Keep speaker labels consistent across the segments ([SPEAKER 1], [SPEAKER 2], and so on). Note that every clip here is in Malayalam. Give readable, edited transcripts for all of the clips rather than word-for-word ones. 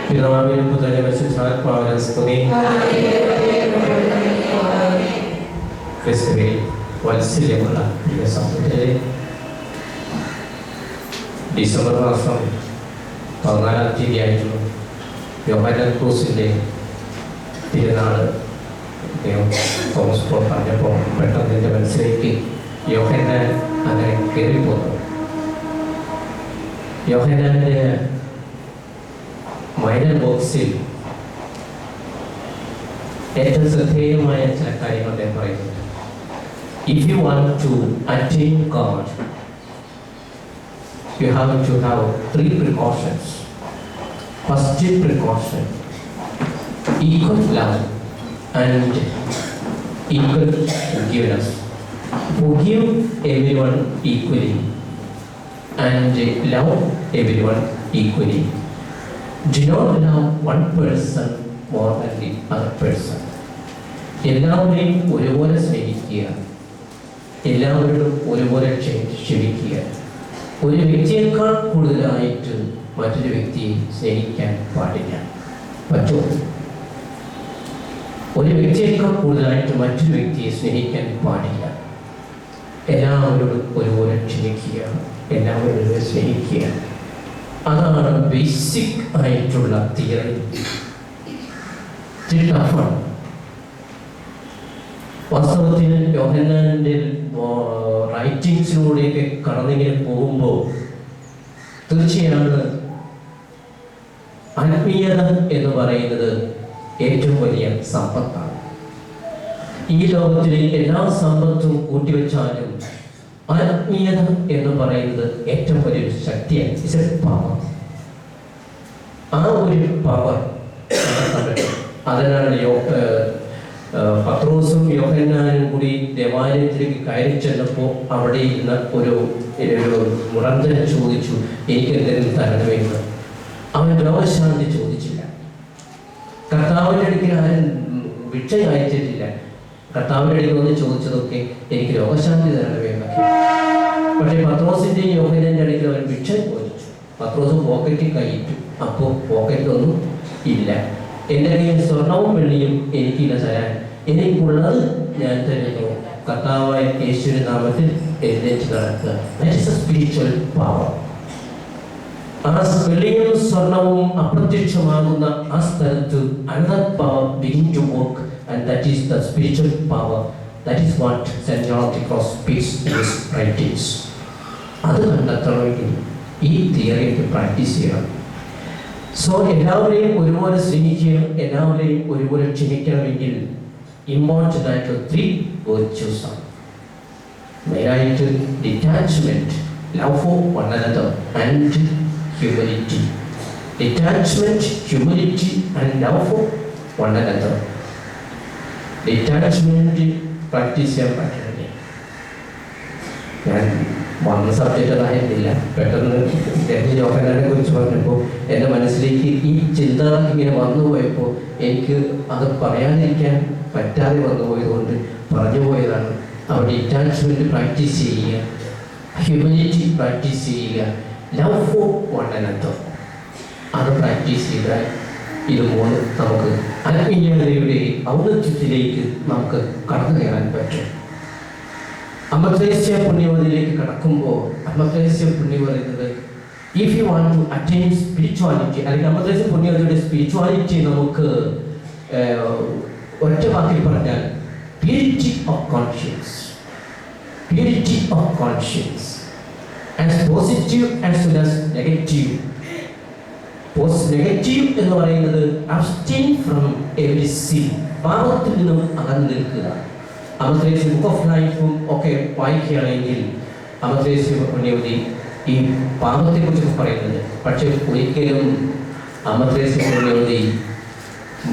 [SPEAKER 1] പിതാവിനും പുത്രനും പരിശുദ്ധാത്മാവിനും സ്തുതി. ക്രിസ്തുവിൽ വാത്സല്യമുള്ള പ്രിയ സഹോദരരെ, ഡിസംബർ മാസം 14-ാം തീയതിയായിരുന്നു യോഹന്നാൻ ക്രൂസിൻ്റെ തിരുനാൾ. തോമസ് പോൾ പറഞ്ഞപ്പോൾ പെട്ടെന്ന് എൻ്റെ മനസ്സിലേക്ക് യോഹന്നാൻ അങ്ങനെ കയറിപ്പോന്നു. യോഹന്നാൻ്റെ മൈനർ ബോക്സിൽ ഏറ്റവും ശ്രദ്ധേയമായ ചില കാര്യങ്ങൾ അദ്ദേഹം പറയുന്നുണ്ട്. If you want to attain God, you have to have 3 precautions. First precaution, equal love and equal forgiveness. Forgive everyone equally and love everyone equally. Do not love one person more than the other person. എല്ലാവരെയും ഒരുപോലെ സ്നേഹിക്കുക, എല്ലാവരോടും ഒരുപോലെ ക്ഷമിക്കുക. ഒരു വ്യക്തിയേക്കാൾ കൂടുതലായിട്ട് മറ്റൊരു വ്യക്തിയെ സ്നേഹിക്കാൻ പാടില്ല. പറ്റുമോ? ഒരു വ്യക്തിയേക്കാൾ കൂടുതലായിട്ട് മറ്റൊരു വ്യക്തിയെ സ്നേഹിക്കാൻ പാടില്ല. എല്ലാവരോടും ഒരുപോലെ ക്ഷമിക്കുക, എല്ലാവരോടും സ്നേഹിക്കുക. അതാണ് ബേസിക് ആയിട്ടുള്ള തിയറി. ടഫാണ്. വാസ്തവത്തിൽ യോഹന്നാൻ്റെ റൈറ്റിങ്സിലൂടെയൊക്കെ കടന്നിങ്ങനെ പോകുമ്പോൾ തീർച്ചയാണ് ആത്മീയത എന്ന് പറയുന്നത് ഏറ്റവും വലിയ സമ്പത്താണ്. ഈ ലോകത്തിലെ എല്ലാ സമ്പത്തും കൂട്ടിവെച്ചാലും ആത്മീയത എന്ന് പറയുന്നത് ഏറ്റവും വലിയൊരു ശക്തിയാണ്. It's A power. ആ ഒരു പവർ അതിനാണ് പത്രോസും യോഹന്നാനും കൂടി ദേവാലയത്തിലേക്ക് കയറി ചെന്നപ്പോൾ അവിടെ ഇരുന്ന ഒരു മുടന്തൻ ചോദിച്ചു, എനിക്ക് എന്തെങ്കിലും തരണമെന്ന്. അവൻ രോഗശാന്തി ചോദിച്ചില്ല. കർത്താവിൻ്റെ അടുക്കൽ ആരും ഭിക്ഷ അയച്ചിട്ടില്ല. കർത്താവിൻ്റെ അടുക്കൽ വന്ന് ചോദിച്ചതൊക്കെ എനിക്ക് രോഗശാന്തി തരണമെന്നൊക്കെ. പക്ഷേ പത്രോസിൻ്റെയും യോഹന്നാൻ്റെ അടുക്കൽ അവൻ ഭിക്ഷ ചോദിച്ചു. പത്രോസ് പോക്കറ്റിൽ കൈയിട്ടു. അപ്പോൾ പോക്കറ്റിലൊന്നും ഇല്ല. എൻ്റെ കയ്യിൽ സ്വർണവും വെള്ളിയും എനിക്കില്ല തരാൻ, എനിക്കുള്ളത് ഞാൻ തരുന്നു. കർത്താവായ യേശുവിന്റെ നാമത്തിൽ എഴുന്നേറ്റ് നടക്കുക. That is A spiritual power. ആ വെള്ളിയും സ്വർണവും അപ്രത്യക്ഷമാകുന്ന ആ സ്ഥലത്ത് another power begin to work, and that is the spiritual power. That is what St. John of the Cross speaks in his writings. അത് കണ്ടെത്തണമെങ്കിൽ ഈ തിയറി പ്രാക്ടീസ് ചെയ്യണം. സോ എല്ലാവരെയും ഒരുപോലെ സ്നേഹിക്കുകയും എല്ലാവരെയും ഒരുപോലെ ക്ഷമിക്കണമെങ്കിൽ ഇമ്പോർട്ടൻ്റ് ആയിട്ടുള്ള 3 virtues ആണ്. മെയിനായിട്ട് detachment, love for one another and humility. Detachment, humility and love for one another. Detachment practice ചെയ്യാൻ പറ്റണില്ല. ഞാൻ വന്ന സബ്ജക്റ്റ് അതായിരുന്നില്ല. പെട്ടെന്ന് യോഹന്നാനെ കുറിച്ച് പറഞ്ഞപ്പോൾ എൻ്റെ മനസ്സിലേക്ക് ഈ ചിന്ത ഇങ്ങനെ വന്നു പോയപ്പോൾ എനിക്ക് അത് പറയാതിരിക്കാൻ പറ്റാതെ വന്നു പോയതുകൊണ്ട് പറഞ്ഞു പോയതാണ്. അവിടെ ഡിറ്റാച്ച്മെൻറ്റ് പ്രാക്ടീസ് ചെയ്യുക, ഹ്യൂമിലിറ്റി പ്രാക്ടീസ് ചെയ്യുക, ലവ് ഫോർ വൺ അനദർ അത് പ്രാക്ടീസ് ചെയ്താൽ ഇത് 3 നമുക്ക് ആത്മീയതയുടെ ഔന്നത്യത്തിലേക്ക് നമുക്ക് കടന്നു കയറാൻ പറ്റും. അമത്രേസ്യ പുണ്യവതിയിലേക്ക് കടക്കുമ്പോൾ അമത്രേസ്യ പുണ്യ പറയുന്നത് if you want to attain spirituality, അല്ലെങ്കിൽ അമത്രേസ്യ പുണ്യവതിയുടെ സ്പിരിച്വാലിറ്റി നമുക്ക് ഒറ്റ വാക്കിൽ പറഞ്ഞാൽ purity of conscience. Purity of conscience as positive as well as negative. Negative എന്ന് പറയുന്നത് അബ്സ്റ്റെയിൻ ഫ്രം എവരി സിൻ, പാപത്തിൽ നിന്നും അകന്നു നിൽക്കുക. അമത്രേസ്യ ബുക്ക് ഓഫ് ലൈഫും ഒക്കെ വായിക്കുകയാണെങ്കിൽ അമത്രേസ്യ പുണ്യവതി ഈ പാപത്തെക്കുറിച്ചൊക്കെ പറയുന്നത്. പക്ഷെ ഒരിക്കലും അമത്രേസ്യ പുണ്യവതി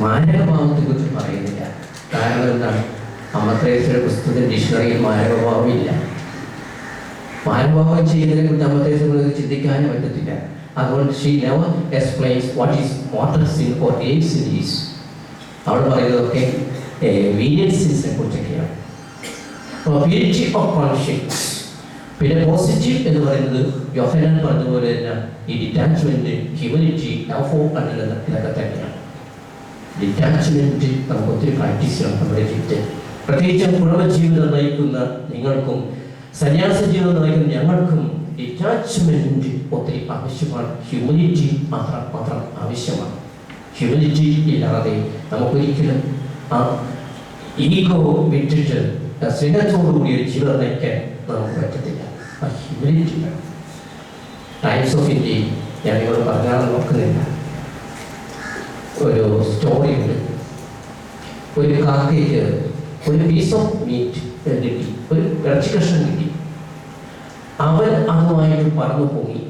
[SPEAKER 1] മാരകഭാവത്തെക്കുറിച്ച് പറയുന്നില്ല. കാരണം എന്താണ്? അമത്രേസ്യയുടെ പുസ്തകത്തിൽ ഡിക്ഷണറിയിൽ മാരകഭാവം ഇല്ല. മാരകഭാവം ചെയ്യുന്നതിനെ കുറിച്ച് അമത്രേസ്യ പുണ്യവതി ചിന്തിക്കാനും പറ്റത്തില്ല. അതുകൊണ്ട് she never explains what is mortal sin or grave sin is. അവിടെ പറയുന്നതൊക്കെ വീരിയൻസിനെ കുറിച്ചൊക്കെയാണ്. Purity of conscience. പിന്നെ പോസിറ്റീവ് എന്ന് പറയുന്നത് യോഹന്നാൻ പറഞ്ഞതുപോലെ തന്നെ ഈ detachment, humility, love for under ഇതൊക്കെ തന്നെയാണ്. ഡിറ്റാച്ച്മെന്റ് നമുക്ക് ഒത്തിരി പ്രാക്ടീസ് ചെയ്യണം നമ്മുടെ ജീവിതത്തിൽ. പ്രത്യേകിച്ചും കുടുംബജീവിതം നയിക്കുന്ന നിങ്ങൾക്കും സന്യാസ ജീവിതം നയിക്കുന്ന ഞങ്ങൾക്കും ഡിറ്റാച്ച്മെന്റ് ഒത്തിരി ആവശ്യമാണ്. ഹ്യൂമിലിറ്റി മാത്രം ആവശ്യമാണ്. ഹ്യൂമിലിറ്റി ഇല്ലാതെ നമുക്കൊരിക്കലും ആ ഈഗോ വിട്ടിട്ട് സ്നേഹത്തോടുകൂടി ഒരു ജീവിതം നയിക്കാൻ നമുക്ക് പറ്റത്തില്ല. ആ ഹ്യൂമിലിറ്റി വേണം. ടൈംസ് ഓഫ് ഇന്ത്യയിൽ ഞാൻ നിങ്ങളോട് പറഞ്ഞാൽ നോക്കുന്നില്ല, ഒരു സ്റ്റോറി ഉണ്ട്. ഒരു കാക്കയ്ക്ക് ഒരു പീസ് ഓഫ് മീറ്റ് കിട്ടി, ഒരു ഇറച്ചി കഷ്ണം കിട്ടി. അവൻ അതുമായിട്ട് പറന്നു പോയി.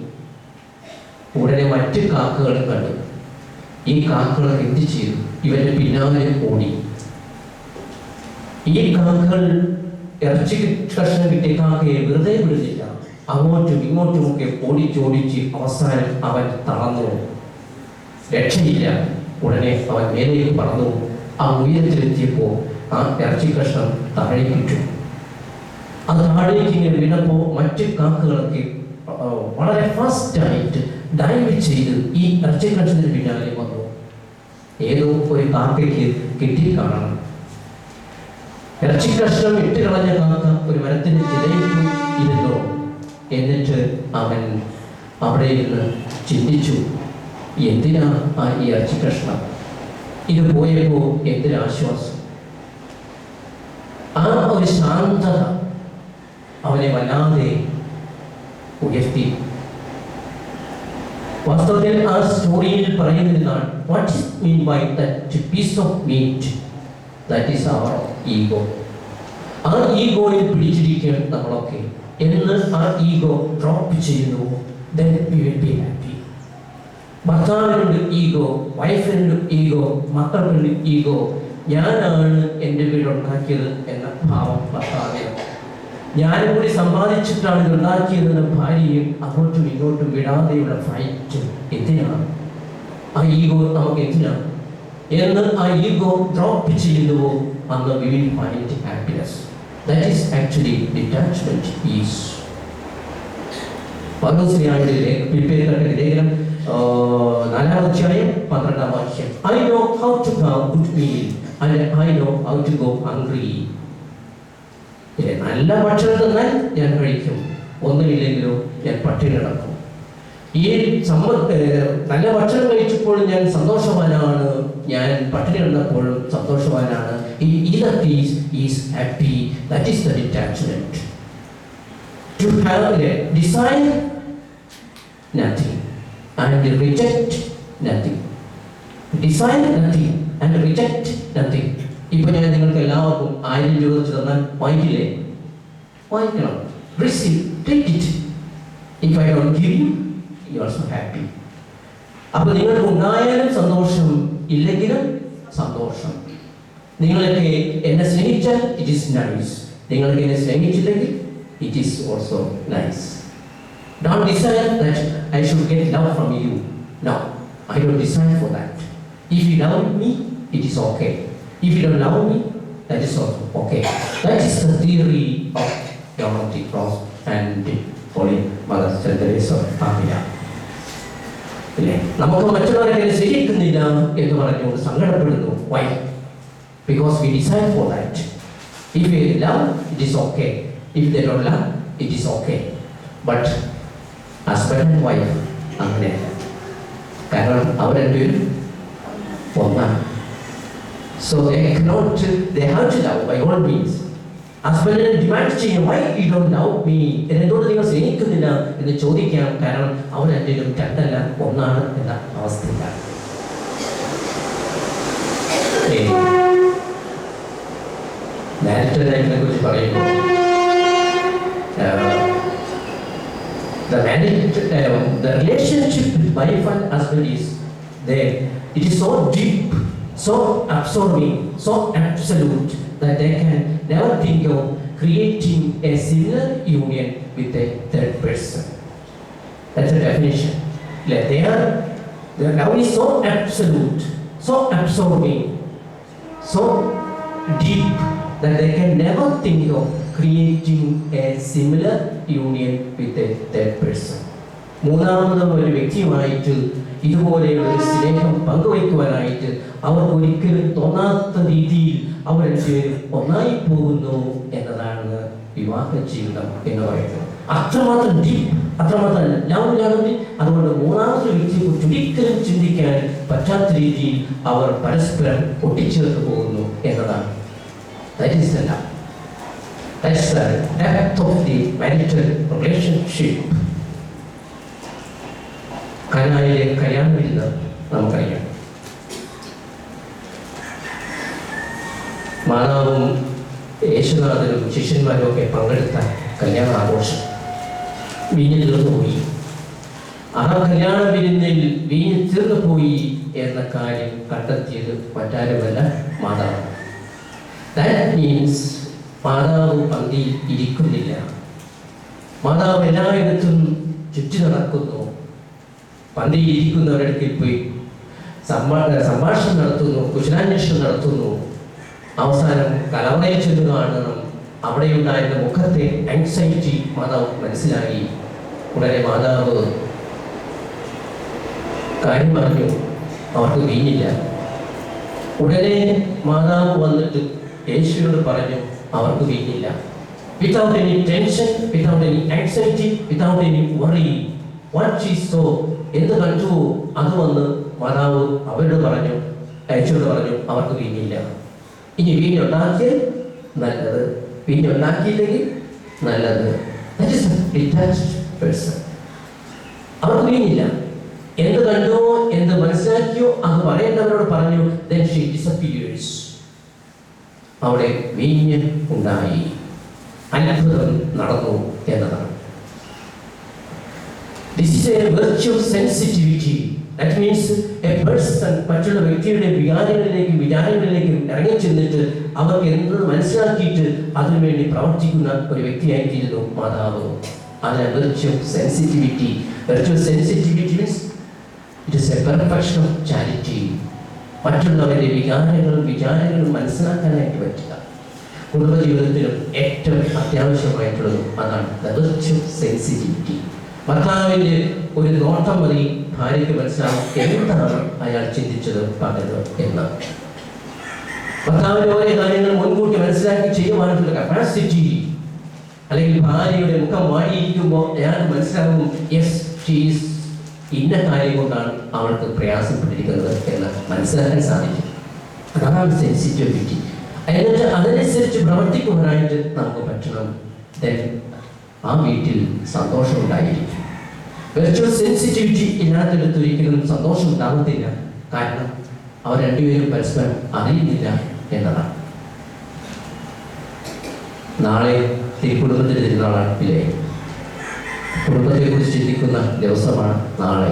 [SPEAKER 1] ഉടനെ മറ്റു കാക്കകൾ കണ്ടു. ഈ കാക്കകൾ എന്ത് ചെയ്തു? ഇവന്റെ പിന്നാലെ ഓടി. ഈ കാക്കകൾ ഇറച്ചി കഷ്ണം കിട്ടിയ കാക്കയെ വെറുതെ വിടുന്നില്ല. അങ്ങോട്ടും ഇങ്ങോട്ടുമൊക്കെ ഓടിച്ചോടിച്ച് അവസാനം അവൻ തളർന്നു. രക്ഷയില്ല. ഉടനെ അവൻ മേലേക്ക് പറന്നു. ആ ഉയരത്തിലെത്തിയപ്പോൾ ആ ഇറച്ചി കഷ്ണം താഴേക്കിട്ടു. അത് താഴേക്ക് ഇങ്ങനെ വീണപ്പോൾ മറ്റ് കാക്കകളൊക്കെ വളരെ ഫാസ്റ്റായിട്ട് ഡൈവ് ചെയ്ത് ഈ ഇറച്ചി കഷ്ണത്തിന് പിന്നാലെ വന്നു. ഏതോ ഒരു കാക്കയ്ക്ക് കിട്ടിക്കാണണം. ഇറച്ചി കഷ്ണം ഇട്ട് കളഞ്ഞ കാക്ക ഒരു മരത്തിന് ചിലയിൽ ഇരുന്നു. എന്നിട്ട് അവൻ അവിടെ ഇരുന്ന് ചിന്തിച്ചു, എന്തിനാ ഈ ഇറച്ചി കഷ്ണം? ഇത് പോയപ്പോൾ എന്തൊരാശ്വാസം! ആ ഒരു ശാന്തത അവനെ വല്ലാതെ ഉയർത്തി. വാസ്തവത്തിൽ ആ സ്റ്റോറിയിൽ പറയുന്നതാണ്, what is mean by that piece of meat? That is our ego. ആ ഈഗോയിൽ പിടിച്ചിരിക്കുകയാണ് നമ്മളൊക്കെ. എന്ന് ആ ഈഗോ ഡ്രോപ്പ് ചെയ്യുന്നു, then we will be happy. ഭർത്താവിനുണ്ട് ഈഗോ, വൈഫിനുണ്ട് ഈഗോ, മക്കൾക്കുണ്ട് ഈഗോ. ഞാനാണ് എൻ്റെ വീടുണ്ടാക്കിയത് എന്ന ഭാവം ഭർത്താവിന്. ഞാനും കൂടി സമ്പാദിച്ചിട്ടാണ് ഇത് ഉണ്ടാക്കിയതെന്ന് ഭാര്യയും അങ്ങോട്ടും ഇങ്ങോട്ടും വിടാതെയുള്ള ഫൈറ്റ്. എന്തിനാണ് ആ ഈഗോ? നമുക്ക് എന്തിനാണ് എന്ന് ആ ഈഗോ ഡ്രോപ്പ് ചെയ്യുന്നുവോ അന്ന് we will find happiness. That is actually detachment is. പൗലോസ്ലിഹായുടെ ലേഖനം 4-ാം അധ്യായം 12-ാം വാക്യം. I know how to have good meal and I know how to go hungry. നല്ല ഭക്ഷണം തന്നാൽ ഞാൻ കഴിക്കും, ഒന്നുമില്ലെങ്കിലോ ഞാൻ പട്ടിണി കിടക്കും. ഈ നല്ല ഭക്ഷണം കഴിച്ചപ്പോഴും ഞാൻ സന്തോഷവാനാണ്, ഞാൻ പട്ടിണി കിടന്നപ്പോഴും സന്തോഷവാനാണ്. Either is happy. That is the detachment. To have a desire nothing and reject nothing. Desire nothing and reject nothing. ഇപ്പൊ ഞാൻ നിങ്ങൾക്ക് എല്ലാവർക്കും 1000 രൂപ വെച്ച് തന്നാൽ വാങ്ങിക്കില്ലേ? വാങ്ങിക്കണം. Receive, take it. If I don't give you, you are so happy. അപ്പൊ നിങ്ങൾക്ക് ഉണ്ടായാലും സന്തോഷം, ഇല്ലെങ്കിലും സന്തോഷം. നിങ്ങളൊക്കെ എന്നെ സ്നേഹിച്ചാൽ it is nice. നിങ്ങൾക്ക് എന്നെ സ്നേഹിച്ചില്ലെങ്കിൽ it is also nice. Don't desire that I should get love from you. No, I don't desire for that. If you love me, it is okay. If you don't love me, that is also okay. That is the theory of John of the Cross and Holy Mother Teresa of Avila. നമുക്ക് മറ്റുള്ളവരെ സ്നേഹിക്കുന്നില്ല എന്ന് പറഞ്ഞുകൊണ്ട് സങ്കടപ്പെടുന്നു. Why? Because we desire for that. If we love, it is okay. If they don't love, it is okay. But husband and wife അങ്ങനെയല്ല. കാരണം അവർ രണ്ടുപേരും ഒന്നാണ്. So they have to love by all means. ഹസ്ബൻഡിനെ ഡിമാൻഡ് ചെയ്യും, why you don't love me? എന്തുകൊണ്ട് നിങ്ങൾ സ്നേഹിക്കുന്നില്ല എന്ന് ചോദിക്കാം. കാരണം അവർ രണ്ടുപേരും രണ്ടല്ല ഒന്നാണ് എന്ന അവസ്ഥയിലാണ്. മാരിറ്റൽ ലൈഫിനെ കുറിച്ച് പറയുമ്പോൾ the relationship with wife and husband is there. It is so deep, so absorbing, so absolute that they can never think of creating a similar union with a third person. That's the definition. Like their love is so absolute, so absorbing, so deep that they can never think of creating a similar union with a third person. മൂന്നാമതും ഒരു വ്യക്തിയുമായിട്ട് ഇതുപോലെയുള്ള ഒരു സ്നേഹം പങ്കുവയ്ക്കുവാനായിട്ട് അവർക്ക് ഒരിക്കലും തോന്നാത്ത രീതിയിൽ അവർ രണ്ടുപേരും ഒന്നായി പോകുന്നു എന്നതാണ് വിവാഹ ജീവിതം എന്ന് പറയുന്നത്. അത്രമാത്രം ഡീപ്പ്, അത്രമാത്രം ലവ്. അതുകൊണ്ട് മൂന്നാമത്തെ വ്യക്തിയെ കുറിച്ച് ഒരിക്കലും ചിന്തിക്കാൻ പറ്റാത്ത രീതിയിൽ അവർ പരസ്പരം ഒട്ടിച്ചേർന്ന് പോകുന്നു എന്നതാണ്. That is the love. That's the depth of the marital relationship. കാനായിലെ കല്യാണം വിരുന്ന് നമുക്കറിയാം. മാതാവും യേശുനാഥനും ശിഷ്യന്മാരും ഒക്കെ പങ്കെടുത്ത കല്യാണ ആഘോഷം വീഞ്ഞ് തീർന്നു പോയി. ആ കല്യാണ വിരുന്നിൽ വീഞ്ഞ് തീർന്നു പോയി എന്ന കാര്യം കണ്ടെത്തിയത് മറ്റാരുമല്ല, മാതാവ്. That means മാതാവ് പന്തിയിൽ ഇരിക്കുന്നില്ല. മാതാവ് എല്ലായിടത്തും ചുറ്റി നടക്കുന്നു. പന്തിയിൽ ഇരിക്കുന്നവരുടെ പോയി സംഭാഷണം നടത്തുന്നു, കുശലാന്വേഷണം നടത്തുന്നു. അവസാനം കലവറയിൽ ചെന്ന് കാണണം. അവിടെയുണ്ടായിരുന്ന മുഖത്തെ ആങ്സൈറ്റി മാതാവ് മനസ്സിലായി. ഉടനെ മാതാവ് കാര്യം പറഞ്ഞു, അവർക്ക് വീഞ്ഞില്ല. ഉടനെ മാതാവ് വന്നിട്ട് യേശുവിനോട് പറഞ്ഞു, അവർക്ക് വീഞ്ഞില്ല. Without any tension, without any anxiety, without any worry, what she saw, എന്ത് കണ്ടു അത് വന്ന് മാതാവ് അവരോട് പറഞ്ഞു, യേശുവോട് പറഞ്ഞു, അവർക്ക് വീഞ്ഞില്ല. ഇനി വീഞ്ഞുണ്ടാക്കിയാൽ നല്ലത്, വീഞ്ഞുണ്ടാക്കിയില്ലെങ്കിൽ നല്ലത്. That is a detached person. അവർക്ക് വീഞ്ഞില്ല. എന്ത് കണ്ടോ, എന്ത് മനസ്സിലാക്കിയോ അത് പറയേണ്ടവരോട് പറഞ്ഞു. Then she disappears. അവിടെ വീഞ്ഞ് ഉണ്ടായി, അത്ഭുതം നടന്നു എന്നതാണ്. This is a virtue of sensitivity. That means a person മറ്റുള്ള വ്യക്തിയുടെ വികാരങ്ങളിലേക്കും വിചാരങ്ങളിലേക്കും ഇറങ്ങി ചെന്നിട്ട് അവർക്ക് എന്ത് മനസ്സിലാക്കിയിട്ട് അതിനുവേണ്ടി പ്രവർത്തിക്കുന്ന ഒരു വ്യക്തിയായിത്തീരുന്നു മാതാവ്. അതിന് virtue of sensitivity. Virtue of sensitivity means it is a perfection of charity. മറ്റുള്ളവരുടെ വികാരങ്ങളും വിചാരങ്ങളും മനസ്സിലാക്കാനായിട്ട് പറ്റുക. കുടുംബജീവിതത്തിലും ഏറ്റവും അത്യാവശ്യമായിട്ടുള്ളതും അതാണ് the virtue of sensitivity. ഭർത്താവിൻ്റെ ഒരു നോട്ടം മതി ഭാര്യയ്ക്ക് മനസ്സിലാവും എന്താണ് അയാൾ ചിന്തിച്ചത് പറഞ്ഞത് എന്ന്. ഭർത്താവിൻ്റെ ഓരോ കാര്യങ്ങൾ മുൻകൂട്ടി മനസ്സിലാക്കി ചെയ്യുവാനുള്ള കപ്പാസിറ്റി, അല്ലെങ്കിൽ ഭാര്യയുടെ മുഖം വാടിയിരിക്കുമ്പോൾ അയാൾക്ക് മനസ്സിലാവും യെസ് ഷീസ് ഇന്ന കാര്യം കൊണ്ടാണ് അവൾക്ക് പ്രയാസപ്പെട്ടിരിക്കുന്നത് എന്ന് മനസ്സിലാക്കാൻ സാധിക്കും. അതാണ് സെൻസിറ്റിവിറ്റി. എന്നിട്ട് അതനുസരിച്ച് പ്രവർത്തിക്കുവാനായിട്ട് നമുക്ക് പറ്റണം. ദെൻ ആ വീട്ടിൽ സന്തോഷം ഉണ്ടായിരിക്കും. വെർച്വൽ സെൻസിറ്റിവിറ്റി ഇല്ലാത്തിടത്ത് ഒരിക്കലും സന്തോഷം ഉണ്ടാകത്തില്ല. കാരണം അവർ രണ്ടുപേരും പരസ്പരം അറിയുന്നില്ല എന്നതാണ്. നാളെ തിരുക്കുടുംബത്തിന് തിരുനാളിലെ കുടുംബത്തെക്കുറിച്ച് ചിന്തിക്കുന്ന ദിവസമാണ് നാളെ.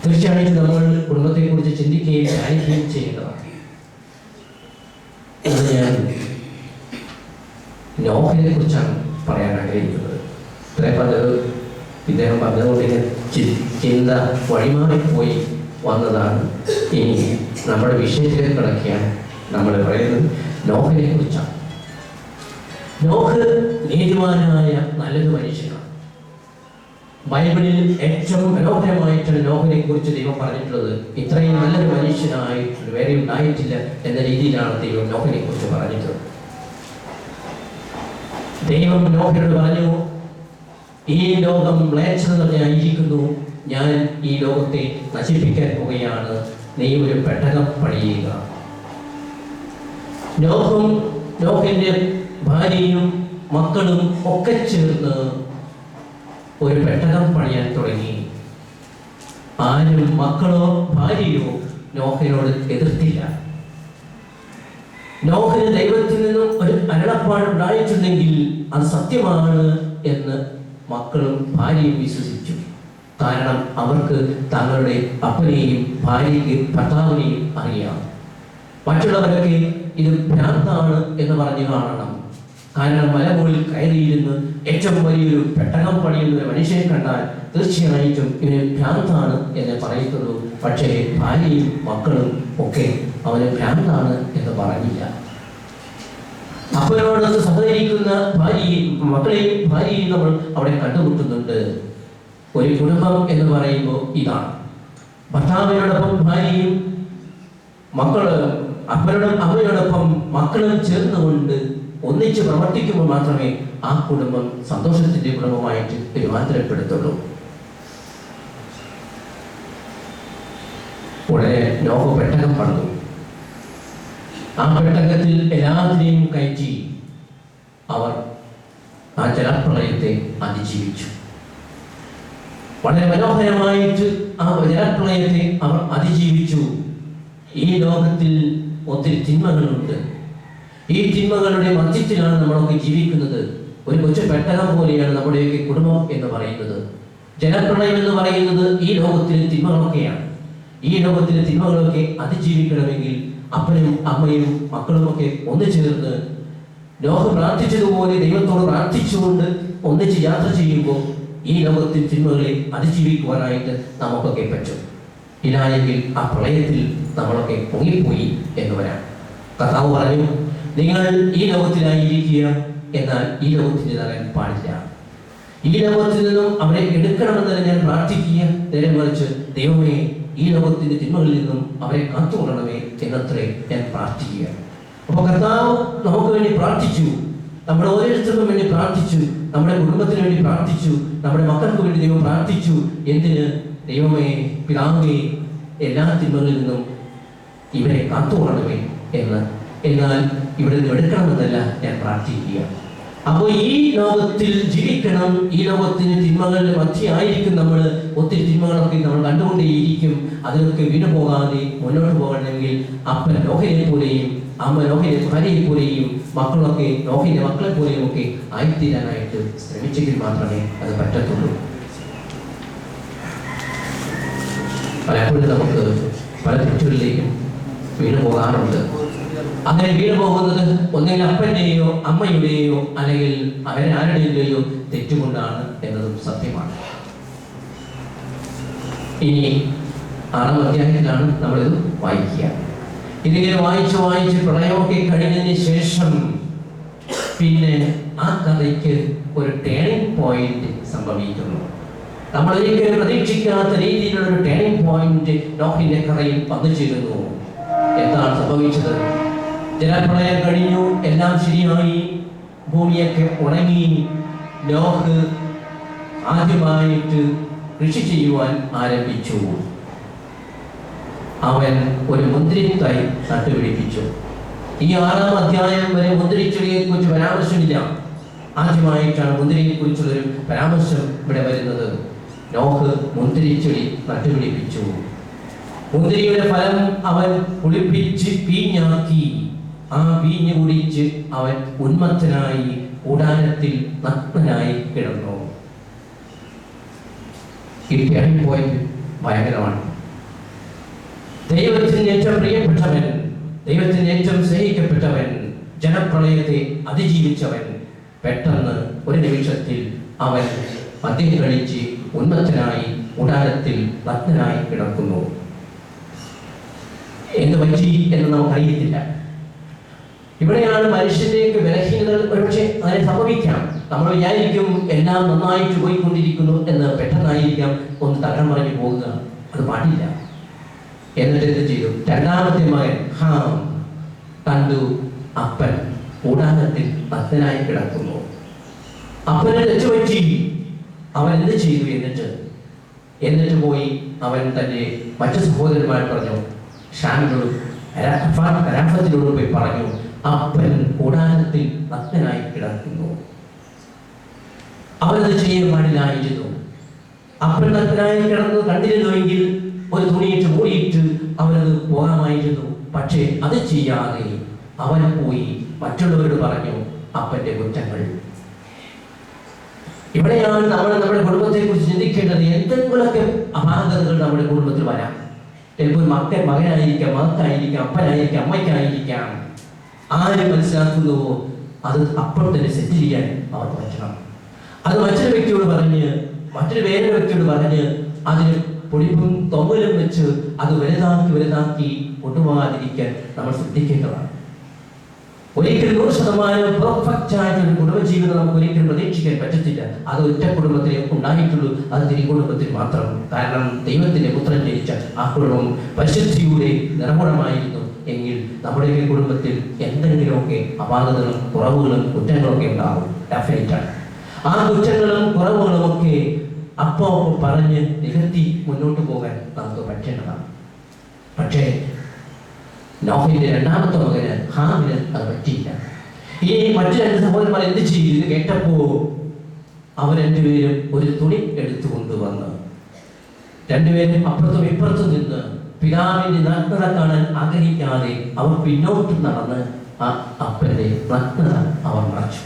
[SPEAKER 1] തീർച്ചയായിട്ടും നമ്മൾ കുടുംബത്തെക്കുറിച്ച് ചിന്തിക്കുകയും ധ്യാനിക്കുകയും ചെയ്യേണ്ടതാണ്. ഇന്ന് ഞാൻ നോഹിനെ കുറിച്ചാണ് പറയാൻ ആഗ്രഹിക്കുന്നത്. ഇത്രയും പലത് ഇദ്ദേഹം പറഞ്ഞതുകൊണ്ട് ചിന്ത വഴിമാറിപ്പോയി വന്നതാണ്. ഇനി നമ്മുടെ വിഷയത്തിലേക്ക് കിടക്കാൻ നമ്മൾ പറയുന്നത് നോഹിനെ കുറിച്ചാണ്. നോഹ് നീതിമാനായ നല്ലൊരു മനുഷ്യനാണ്. ബൈബിളിൽ ഏറ്റവും മനോഹരമായിട്ടാണ് നോഹിനെ കുറിച്ച് ദൈവം പറഞ്ഞിട്ടുള്ളത്. ഇത്രയും നല്ലൊരു മനുഷ്യനായിട്ട് വേറെ ഉണ്ടായിട്ടില്ല എന്ന രീതിയിലാണ് ദൈവം നോഹിനെ കുറിച്ച് പറഞ്ഞിട്ടുള്ളത്. ദൈവം നോഹിനോട് പറഞ്ഞു, ഈ ലോകം മ്ലേച്ഛത നിറഞ്ഞായിരിക്കുന്നു, ഞാൻ ഈ ലോകത്തെ നശിപ്പിക്കാൻ പോവുകയാണ്, നീ ഒരു പെട്ടകം പണിയുക. നോഹിന്റെ ഭാര്യയും മക്കളും ഒക്കെ ചേർന്ന് ഒരു പെട്ടകം പണിയാൻ തുടങ്ങി. ആരും മക്കളോ ഭാര്യയോ നോഹിനോട് എതിർത്തില്ല. നോഹിന് ദൈവത്തിൽ നിന്നും ഒരു അരുളപ്പാടുണ്ടായിട്ടുണ്ടെങ്കിൽ അത് സത്യമാണ് എന്ന് മക്കളും ഭാര്യയും വിശ്വസിച്ചു. കാരണം അവർക്ക് തങ്ങളുടെ അപ്പനെയും ഭാര്യയ്ക്ക് ഭർത്താവിനെയും അറിയാം. മറ്റുള്ളവരൊക്കെ ഇത് ഭ്രാന്താണ് എന്ന് പറഞ്ഞു കാണണം. കാരണം മലമുകളിൽ കയറിയിരുന്ന് ഏറ്റവും വലിയൊരു പെട്ടകം പണിയുന്ന ഒരു മനുഷ്യനെ കണ്ടാൽ തീർച്ചയായിട്ടും ഇവന് ഭ്രാന്താണ് എന്ന് പറയത്തുള്ളൂ. പക്ഷേ ഭാര്യയും മക്കളും ഒക്കെ അവന് ഭ്രാന്താണ് എന്ന് പറഞ്ഞില്ല. അപ്പനോട് സഹകരിക്കുന്ന ഭാര്യയും മക്കളെയും ഭാര്യയും നമ്മൾ അവിടെ കണ്ടുമുട്ടുന്നുണ്ട്. ഒരു കുടുംബം എന്ന് പറയുമ്പോൾ ഇതാണ്. ഭർത്താവിനോടൊപ്പം ഭാര്യയും അപ്പനോടും അമ്മയോടൊപ്പം മക്കളും ചേർന്നുകൊണ്ട് ഒന്നിച്ച് പ്രവർത്തിക്കുമ്പോൾ മാത്രമേ ആ കുടുംബം സന്തോഷത്തിന്റെ കുടുംബമായിട്ട് രൂപാന്തരപ്പെടുത്തുള്ളൂ. ഉടനെ നോഹ പെട്ടകം പണിതു. ആ പെട്ടകത്തിൽ എല്ലാത്തിനെയും കയറ്റി അവർ ആ ജലപ്രളയത്തെ അതിജീവിച്ചു. വളരെ മനോഹരമായിട്ട് ആ ജലപ്രളയത്തെ അവർ അതിജീവിച്ചു. ഈ ലോകത്തിൽ ഒത്തിരി തിന്മകളുണ്ട്. ഈ തിന്മകളുടെ മധ്യത്തിലാണ് നമ്മളൊക്കെ ജീവിക്കുന്നത്. ഒരു കൊച്ചു പെട്ടകം പോലെയാണ് നമ്മുടെയൊക്കെ കുടുംബം എന്ന് പറയുന്നത്. ജലപ്രളയം എന്ന് പറയുന്നത് ഈ ലോകത്തിലെ തിന്മകളൊക്കെയാണ്. ഈ ലോകത്തിലെ തിന്മകളൊക്കെ അതിജീവിക്കണമെങ്കിൽ അപ്പനും അമ്മയും മക്കളുമൊക്കെ ഒന്നു ചേർന്ന് നോഹ പ്രാർത്ഥിച്ചതുപോലെ ദൈവത്തോട് പ്രാർത്ഥിച്ചുകൊണ്ട് ഒന്നിച്ച് യാത്ര ചെയ്യുമ്പോൾ ഈ ലോകത്തിൽ തിന്മകളെ അതിജീവിക്കുവാനായിട്ട് നമുക്കൊക്കെ പറ്റും. ഇല്ലായെങ്കിൽ ആ പ്രളയത്തിൽ നമ്മളൊക്കെ പൊങ്ങിപ്പോയി എന്ന് വരാം. കർത്താവ് പറഞ്ഞു, നിങ്ങൾ ഈ ലോകത്തിലായിരിക്കുക, എന്നാൽ ഈ ലോകത്തിൻ്റെതാകാൻ പാടില്ല. ഈ ലോകത്തിൽ നിന്നും അവരെ എടുക്കണമെന്നല്ല ഞാൻ പ്രാർത്ഥിക്കുക, നേരെ മറിച്ച് ദൈവമേ ഈ ലോകത്തിന്റെ തിന്മകളിൽ നിന്നും അവരെ കാത്തുകൊള്ളണമേ എന്നത്രേ ഞാൻ പ്രാർത്ഥിക്കുക. അപ്പൊ കർത്താവ് നമുക്ക് വേണ്ടി പ്രാർത്ഥിച്ചു, നമ്മുടെ ഓരോരുത്തർക്കും വേണ്ടി പ്രാർത്ഥിച്ചു, നമ്മുടെ കുടുംബത്തിന് വേണ്ടി പ്രാർത്ഥിച്ചു, നമ്മുടെ മക്കൾക്ക് വേണ്ടി ദൈവം പ്രാർത്ഥിച്ചു. എന്തിന്? ദൈവമേ പിതാവേ എല്ലാ തിന്മകളിൽ നിന്നും ഇവരെ കാത്തുകൊള്ളണമേ എന്ന്. എന്നാൽ ഇവിടെ നിന്ന് എടുക്കണമെന്നല്ല ഞാൻ പ്രാർത്ഥിക്കുക. അപ്പോൾ ഈ ലോകത്തിൽ ജീവിക്കണം. ഈ ലോകത്തിന് തിന്മകളുടെ മധ്യയായിരിക്കും നമ്മൾ. ഒത്തിരി തിന്മകളൊക്കെ നമ്മൾ കണ്ടുകൊണ്ടേയിരിക്കും. അതിലൊക്കെ വീണു പോകാതെ മുന്നോട്ട് പോകണമെങ്കിൽ അപ്പൻ നോഹയെ പോലെയും അമ്മ നോഹയുടെ ഭാര്യയെ പോലെയും മക്കളൊക്കെ നോഹയുടെ മക്കളെ പോലെയും ഒക്കെ ആയിത്തീരാനായിട്ട് ശ്രമിച്ചെങ്കിൽ മാത്രമേ അത് പറ്റത്തുള്ളൂ. പലപ്പോഴും നമുക്ക് പല തെറ്റുകളിലേക്കും വീണു പോകാറുണ്ട്. അങ്ങനെ വീണു പോകുന്നത് ഒന്നെങ്കിൽ അപ്പന്റെയോ അമ്മയുടെയോ അല്ലെങ്കിൽ അവരാരുടെയോ തെറ്റുകൊണ്ടാണ് എന്നതും സത്യമാണ്. ഇനി 6-ാം അധ്യായത്തിലാണ് നമ്മളിത് വായിക്കുക. ഇതിങ്ങനെ വായിച്ച് പ്രളയമൊക്കെ കഴിഞ്ഞതിന് ശേഷം പിന്നെ ആ കഥയ്ക്ക് ഒരു ടേണിംഗ് പോയിന്റ് സംഭവിക്കുന്നു. നമ്മൾ ഒരിക്കലും പ്രതീക്ഷിക്കാത്ത രീതിയിലുള്ള ഒരു ടേണിംഗ് പോയിന്റ് നോഹിന്റെ കഥയിൽ വന്നു ചേരുന്നു. എന്താണ് സംഭവിച്ചത്? ജലപ്രളയം കഴിഞ്ഞു, എല്ലാം ശരിയായി, ഭൂമിയൊക്കെ ഉണങ്ങി. നോഹ് ആദ്യമായിട്ട് കൃഷി ചെയ്യുവാൻ ആരംഭിച്ചു. അവൻ ഒരു മുന്തിരിത്തൈ നട്ടുപിടിപ്പിച്ചു. ഈ 6-ാം അധ്യായം വരെ മുന്തിരിച്ചെടിയെ കുറിച്ച് പരാമർശമില്ല. ആദ്യമായിട്ടാണ് മുന്തിരിയെ കുറിച്ചുള്ളൊരു പരാമർശം ഇവിടെ വരുന്നത്. നോഹ് മുന്തിരിച്ചെടി നട്ടുപിടിപ്പിച്ചു. മുന്തിരിയുടെ ഫലം അവൻ പുളിപ്പിച്ച് പീഞ്ഞാക്കി. ആ വീഞ്ഞ് കുടിച്ച് അവൻ ഉന്മത്തനായി കൂടാരത്തിൽ നഗ്നനായി കിടന്നു. ഈ ടേണിംഗ് പോയിന്റ് ഭയങ്കരമാണ്. ദൈവത്തിന് ഏറ്റവും പ്രിയപ്പെട്ടവൻ, ദൈവത്തിന് ഏറ്റവും സ്നേഹിക്കപ്പെട്ടവൻ, ജലപ്രളയത്തെ അതിജീവിച്ചവൻ പെട്ടെന്ന് ഒരു നിമിഷത്തിൽ അവൻ മദ്യം കഴിച്ച് ഉന്മത്തനായി കൂടാരത്തിൽ നഗ്നനായി കിടക്കുന്നു. എന്ത് പറ്റി എന്ന് നമുക്കറിയത്തില്ല. ഇവിടെയാണ് മനുഷ്യന്റെയൊക്കെ ബലഹീനതകൾ ഒരുപക്ഷെ അതിനെ സംഭവിക്കാം. നമ്മൾ വിചാരിക്കും എല്ലാം നന്നായിട്ട് പോയിക്കൊണ്ടിരിക്കുന്നു എന്ന്. പെട്ടെന്നായിരിക്കാം ഒന്ന് തകരം പറഞ്ഞു പോകുക. അത് പാടില്ല. എന്നിട്ട് എന്ത് ചെയ്തു? 2-ാമത്തെ മകൻ ഹാം കണ്ടു അപ്പൻ കൂടാരത്തിൽ നഗ്നനായി കിടക്കുന്നു. അപ്പനെ രക്ഷപറ്റി. അവൻ എന്ത് ചെയ്തു? എന്നിട്ട് പോയി അവൻ തന്റെ മറ്റു സഹോദരന്മാർ പറഞ്ഞു, ഷാമിനോടും രാഫത്തിനോടും പോയി പറഞ്ഞു, അപ്പൻ കൂടാരത്തിൽ നഗ്നനായി കിടക്കുന്നു. അവനത് ചെയ്യാൻ പാടില്ലായിരുന്നു. അപ്പൻ നഗ്നനായി കിടന്നു കണ്ടിരുന്നുവെങ്കിൽ ഒരു തുണിയിട്ട് മൂടിയിട്ട് അവനത് പോകാമായിരുന്നു. പക്ഷേ അത് ചെയ്യാതെ അവൻ പോയി മറ്റുള്ളവരോട് പറഞ്ഞു അപ്പന്റെ കുറ്റങ്ങൾ. ഇവിടെയാണ് നമ്മൾ നമ്മുടെ കുടുംബത്തെ കുറിച്ച് ചിന്തിക്കേണ്ടത്. എന്തെങ്കിലുമൊക്കെ അപാകതകൾ നമ്മുടെ കുടുംബത്തിൽ വരാം. ചിലപ്പോൾ മകനായിരിക്കാം, മകൾക്കായിരിക്കാം, അപ്പനായിരിക്കാം, അമ്മയ്ക്കായിരിക്കാം. ആര് മനസ്സിലാക്കുന്നുവോ അത് അപ്പോൾ തന്നെ സെറ്റ് ചെയ്യാൻ അവർ പറ്റണം. അത് മറ്റൊരു വ്യക്തിയോട് പറഞ്ഞ്, മറ്റൊരു വേറൊരു വ്യക്തിയോട് പറഞ്ഞ് അതിന് പൊടിപ്പും തൊങ്ങലും വെച്ച് അത് വലുതാക്കി കൊണ്ടുപോകാതിരിക്കാൻ നമ്മൾ ശ്രദ്ധിക്കേണ്ടതാണ്. ഒരിക്കലും 100% പെർഫെക്റ്റ് ആയിട്ടൊരു കുടുംബജീവിതം നമുക്ക് ഒരിക്കലും പ്രതീക്ഷിക്കാൻ പറ്റത്തില്ല. അത് ഒറ്റ കുടുംബത്തിലേ ഉണ്ടായിട്ടുള്ളൂ, അത് തിരുക്കുടുംബത്തിൽ മാത്രം. കാരണം ദൈവത്തിന്റെ പുത്രൻ ജനിച്ച ആ കുടുംബം പരിശുദ്ധിയുടെ നിറകുടമായിരുന്നു എങ്കിൽ നമ്മുടെയൊക്കെ കുടുംബത്തിൽ എന്തെങ്കിലുമൊക്കെ അപാകതകളും കുറവുകളും കുറ്റങ്ങളൊക്കെ ഉണ്ടാകും. ഡെഫിനറ്റാണ്. ആ കുറ്റങ്ങളും കുറവുകളും ഒക്കെ അപ്പോൾ പറഞ്ഞ് നികത്തി മുന്നോട്ട് പോകാൻ നമുക്ക് പറ്റേണ്ടതാണ്. പക്ഷേ നോഹയുടെ രണ്ടാമത്തെ മകന് ഹാമിന് അത് പറ്റിയില്ല. ഈ മറ്റു 2 സഹോദരന്മാർ എന്ത് ചെയ്തു? ഇത് കേട്ടപ്പോ അവർ രണ്ടുപേരും ഒരു തുണി എടുത്തു കൊണ്ടുവന്ന് രണ്ടുപേരും അപ്പുറത്തും ഇപ്പുറത്തും നിന്ന് പിതാവിന്റെ നഗ്നത കാണാൻ ആഗ്രഹിക്കാതെ അവർ പിന്നോട്ട് നടന്ന് ആ അപ്പന്റെ നഗ്നത അവർ മറച്ചു.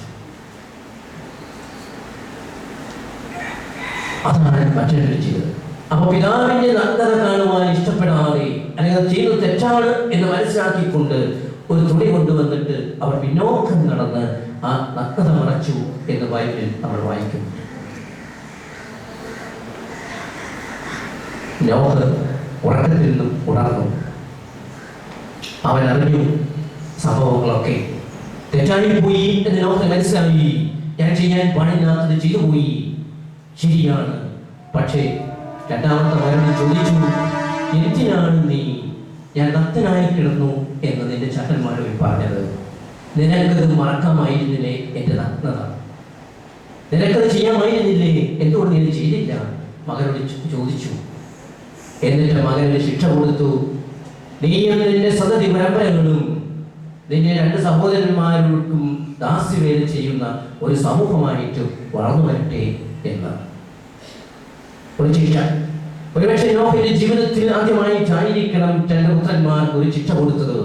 [SPEAKER 1] അതാണ് മറ്റൊരു ചെയ്തത്. അപ്പൊ പിതാവിന്റെ നഗ്നത കാണുവാൻ ഇഷ്ടപ്പെടാതെ അല്ലെങ്കിൽ അത് ചെയ്യുന്നത് തെറ്റാണ് എന്ന് മനസ്സിലാക്കിക്കൊണ്ട് ഒരു തുണി കൊണ്ടുവന്നിട്ട് അവർ പിന്നോക്കം നടന്ന് ആ നഗ്നത മറച്ചു എന്ന് ബൈബിളിൽ നമ്മൾ വായിക്കും. നോഹ ഉറക്കത്തിൽ നിന്നും ഉണർന്നു. അവൻ അറിഞ്ഞു സംഭവങ്ങളൊക്കെ തെറ്റായി പോയി എന്ന് നോഹ മനസ്സിലായി. ഞാൻ ചെയ്യാൻ പാടില്ലാത്തത് ചെയ്തു പോയി, ശരിയാണ്. പക്ഷേ രണ്ടാമത്തെ മകൻ ചോദിച്ചു, എന്തിനാണ് നീ ഞാൻ നഗ്നനായി കിടന്നു എന്ന് നിന്റെ ചാട്ടന്മാരോട് പറഞ്ഞത്? നിനക്കത് മറക്കാമായിരുന്നില്ലേ എൻ്റെ നഗ്നത? നിനക്കത് ചെയ്യാമായിരുന്നില്ലേ? എന്തുകൊണ്ട് നീ ചെയ്തില്ല? മകനോട് ചോദിച്ചു. എന്നിട്ട് മകന് ശിക്ഷ കൊടുത്തു. നീയും നിന്റെ സന്തതി പരമ്പരകളും നിന്റെ 2 സഹോദരന്മാർക്കും ദാസ്യവേല ചെയ്യുന്ന ഒരു സമൂഹമായിട്ട് വളർന്നു വരട്ടെ എന്ന്. ഒരു ശിക്ഷ. ഒരുപക്ഷെ നോഹയുടെ ജീവിതത്തിൽ ആദ്യമായിട്ടായിരിക്കണം 2 പുത്രന്മാർക്ക് ഒരു ശിക്ഷ കൊടുത്തത്,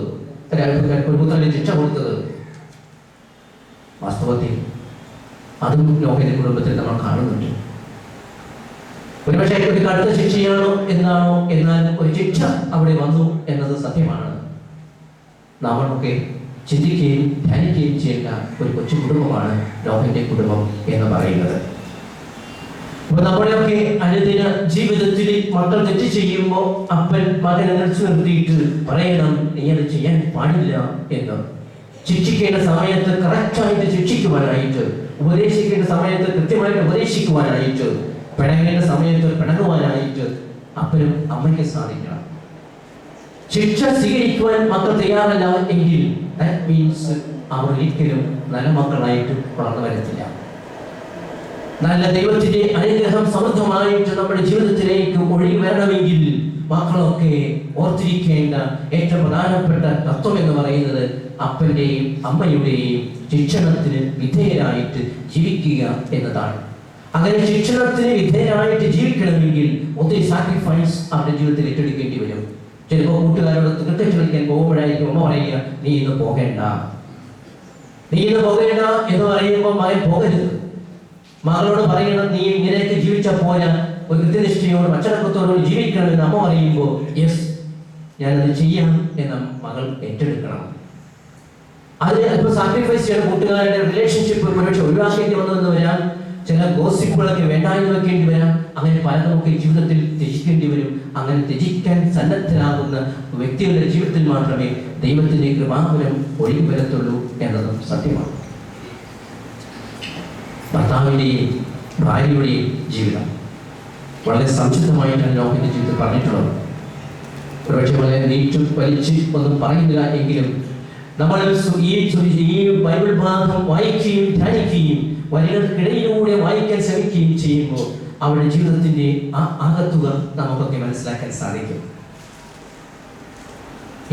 [SPEAKER 1] ഒരു പുത്രന് ശിക്ഷ കൊടുത്തത്. വാസ്തവത്തിൽ അതും നോഹയുടെ കുടുംബത്തിൽ നമ്മൾ കാണുന്നുണ്ട്. ഒരുപക്ഷെ ഒരു കടുത്ത ശിക്ഷയാണോ എന്നാണോ, എന്നാൽ ഒരു ശിക്ഷ അവിടെ വന്നു എന്നത് സത്യമാണ്. നമ്മളൊക്കെ ചിന്തിക്കുകയും ധ്യാനിക്കുകയും ചെയ്യേണ്ട ഒരു കൊച്ചു കുടുംബമാണ് നോഹയുടെ കുടുംബം എന്ന് പറയുന്നത്. അപ്പൊ നമ്മുടെയൊക്കെ അനുദിന ജീവിതത്തിൽ മക്കൾ തെറ്റ് ചെയ്യുമ്പോൾ അപ്പൻ മകനെ നിർത്തിയിട്ട് പറയണം, നീ അത് ചെയ്യാൻ പാടില്ല എന്ന്. ശിക്ഷിക്കേണ്ട സമയത്ത് കറക്റ്റായിട്ട് ശിക്ഷിക്കുവാനായിട്ട്, ഉപദേശിക്കേണ്ട സമയത്ത് കൃത്യമായിട്ട് ഉപദേശിക്കുവാനായിട്ട്, പിണങ്ങേണ്ട സമയത്ത് പിണങ്ങുവാനായിട്ട് അപ്പനും അമ്മയ്ക്ക് സാധിക്കണം. ശിക്ഷ സ്വീകരിക്കുവാൻ മക്കൾ തയ്യാറല്ല എങ്കിൽ that means അവർ ഒരിക്കലും നല്ല മക്കളായിട്ട് വളർന്നു വരത്തില്ല. നല്ല ദൈവത്തിന്റെ അനുഗ്രഹം സമൃദ്ധമായിട്ട് നമ്മുടെ ജീവിതത്തിലേക്ക് ഒഴുകി വരണമെങ്കിൽ മക്കളൊക്കെ ഓർത്തിരിക്കേണ്ട ഏറ്റവും പ്രധാനപ്പെട്ട തത്വം എന്ന് പറയുന്നത് അപ്പന്റെയും അമ്മയുടെയും ശിക്ഷണത്തിന് വിധേയരായിട്ട് ജീവിക്കുക എന്നതാണ്. അങ്ങനെ ശിക്ഷണത്തിന് വിധേയരായിട്ട് ജീവിക്കണമെങ്കിൽ ഒത്തിരി സാക്രിഫൈസ് അവരുടെ ജീവിതത്തിൽ ഏറ്റെടുക്കേണ്ടി വരും. ചിലപ്പോൾ കൂട്ടുകാരോട് ക്രിക്കറ്റ് കളിക്കാൻ പോകുമ്പോഴായിരിക്കും അമ്മ പറയുക, നീ ഇന്ന് പോകേണ്ട എന്ന് പറയുമ്പോൾ മകൻ പോകരുത്. മകളോട് പറയണം, നീ ഇങ്ങനെയൊക്കെ ജീവിച്ച പോലെ ഒരു കൃത്യനിഷ്ഠയോടും അച്ചടക്കത്തോടും ജീവിക്കണമെന്ന് അമ്മ പറയുമ്പോൾ യെസ് ഞാനത് ചെയ്യാം എന്ന മകൾ ഏറ്റെടുക്കണം. അതിന് അല്പം സാക്രിഫൈസ് ചെയ്യണം. കൂട്ടുകാരുടെ റിലേഷൻഷിപ്പ് ഒരുപക്ഷെ ഒഴിവാക്കേണ്ടി വന്നെന്ന് വരാം, ചില ഗോസിപ്പുകളൊക്കെ വേണ്ടാന്ന് വെക്കേണ്ടി വരാം. അങ്ങനെ പലതൊക്കെ ജീവിതത്തിൽ ത്യജിക്കേണ്ടി വരും. അങ്ങനെ ത്യജിക്കാൻ സന്നദ്ധരാകുന്ന വ്യക്തികളുടെ ജീവിതത്തിൽ മാത്രമേ ദൈവത്തിന്റെ കൃപാവരം ഒഴുകി വരത്തുള്ളൂ എന്നതും സത്യമാണ്. ഭർത്താവിൻ്റെയും ഭാര്യയുടെയും ജീവിതം വളരെ സംക്ഷിപ്തമായിട്ടാണ് നോഹയുടെ ജീവിതത്തിൽ പറഞ്ഞിട്ടുള്ളത്. ഒരുപക്ഷെ വളരെ നീട്ടും വലിച്ച് ഒന്നും പറയുന്നില്ല എങ്കിലും നമ്മൾ ഈ ബൈബിൾ ഭാഗം വായിക്കുകയും ധ്യാനിക്കുകയും വരികൾക്കിടയിലൂടെ വായിക്കാൻ ശ്രമിക്കുകയും ചെയ്യുമ്പോൾ അവരുടെ ജീവിതത്തിന്റെ ആ ആകത്തുക നമുക്കൊക്കെ മനസ്സിലാക്കാൻ സാധിക്കും.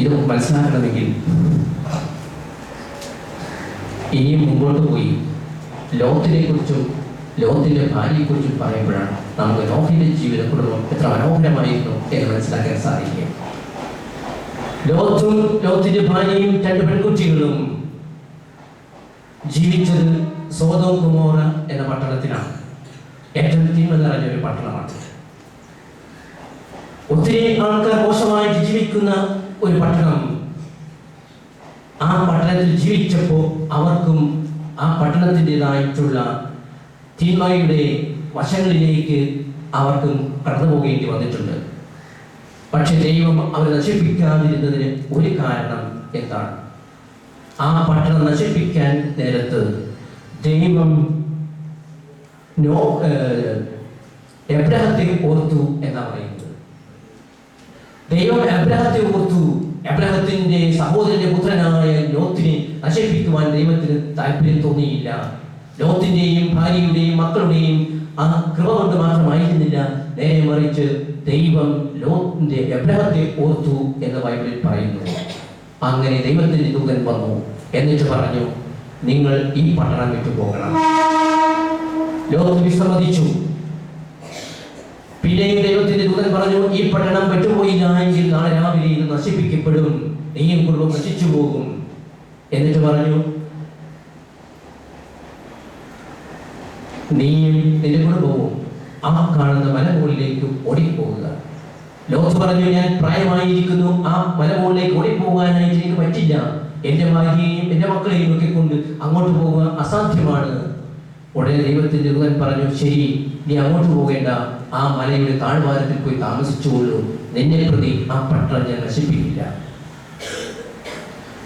[SPEAKER 1] ഇത് മനസ്സിലാക്കണമെങ്കിൽ ഇനിയും മുമ്പോട്ട് പോയി ലോകത്തിനെ കുറിച്ചും ലോകത്തിന്റെ ഭാര്യയെ കുറിച്ചും പറയുമ്പോഴാണ് നമുക്ക് നോഹയുടെ ജീവിത കുടുംബം എത്ര മനോഹരമായിരുന്നു എന്ന് മനസ്സിലാക്കാൻ സാധിക്കുക. ലോകത്തും ലോകത്തിന്റെ ഭാര്യയും 2 പെൺകുട്ടികളും ജീവിച്ചത് സോദോം ഗൊമോറ എന്ന പട്ടണത്തിലാണ്. ഏറ്റവും തിന്മ നിറഞ്ഞ ഒരു പട്ടണമാണ്. ഒത്തിരി ആൾക്കാർ മോശമായിട്ട് ജീവിക്കുന്ന ഒരു പട്ടണം. ആ പട്ടണത്തിൽ ജീവിച്ചപ്പോൾ അവർക്കും ആ പട്ടണത്തിൻ്റെതായിട്ടുള്ള തിന്മയുടെ വശങ്ങളിലേക്ക് അവർക്കും കടന്നു പോകേണ്ടി വന്നിട്ടുണ്ട്. പക്ഷെ ദൈവം അവരെ നശിപ്പിക്കാതിരുന്നതിന് ഒരു കാരണം എന്താണ്? ആ പട്ടണം നശിപ്പിക്കാൻ നേരത്ത് ദൈവം എബ്രഹത്തെ ഓർത്തു എന്നാ പറയുന്നത്. ദൈവം എബ്രഹത്തെ ഓർത്തു. എബ്രഹത്തിന്റെ സഹോദരന്റെ പുത്രനായ ലോത്തിനെ നശിപ്പിക്കുവാൻ ദൈവത്തിന് താല്പര്യം തോന്നിയില്ല. ലോത്തിന്റെയും ഭാര്യയുടെയും മക്കളുടെയും ആ കൃപ കൊണ്ട് മാത്രമായിരുന്നില്ല, നേരെ മറിച്ച് ദൈവം ലോത്തിന്റെ എബ്രഹത്തെ ഓർത്തു എന്ന് ബൈബിളിൽ പറയുന്നു. അങ്ങനെ ദൈവത്തിന്റെ ദൂതൻ വന്നു, എന്നിട്ട് പറഞ്ഞു, നിങ്ങൾ ഈ പട്ടണം വിട്ടു പോകണം. ലോത്ത് വിസമ്മതിച്ചു. പിന്നെയും ദൈവത്തിന്റെ ദൂതൻ പറഞ്ഞു, ഈ പട്ടണം വിട്ടുപോയില്ല എങ്കിൽ നാളെ രാവിലെ ഇത് നശിപ്പിക്കപ്പെടും, നീയും കുടുംബം നശിച്ചു പോകും. എന്നിട്ട് പറഞ്ഞു, നീയും നിന്റെ കുടുംബവും ആ കാണുന്ന മലമുകളിലേക്ക് ഓടിപ്പോകുക. ലോത്ത് പറഞ്ഞു, ഞാൻ പ്രായമായിരിക്കുന്നു, ആ മലമുകളിലേക്ക് ഓടിപ്പോകാനായിട്ട് എനിക്ക് പറ്റില്ല. എന്റെ ഭാര്യയെയും എന്റെ മക്കളെയും ഒക്കെ കൊണ്ട് അങ്ങോട്ട് പോകുക അസാധ്യമാണ്. ഉടനെ ദൈവത്തിന്റെ ദൂതൻ പറഞ്ഞു, ശരി, നീ അങ്ങോട്ട് പോകേണ്ട, ആ മലയുടെ താഴ്വാരത്തിൽ പോയി താമസിച്ചുകൊള്ളൂ, നിന്നെ പ്രതി ആ പട്ടണം ഞാൻ നശിപ്പിക്കില്ല.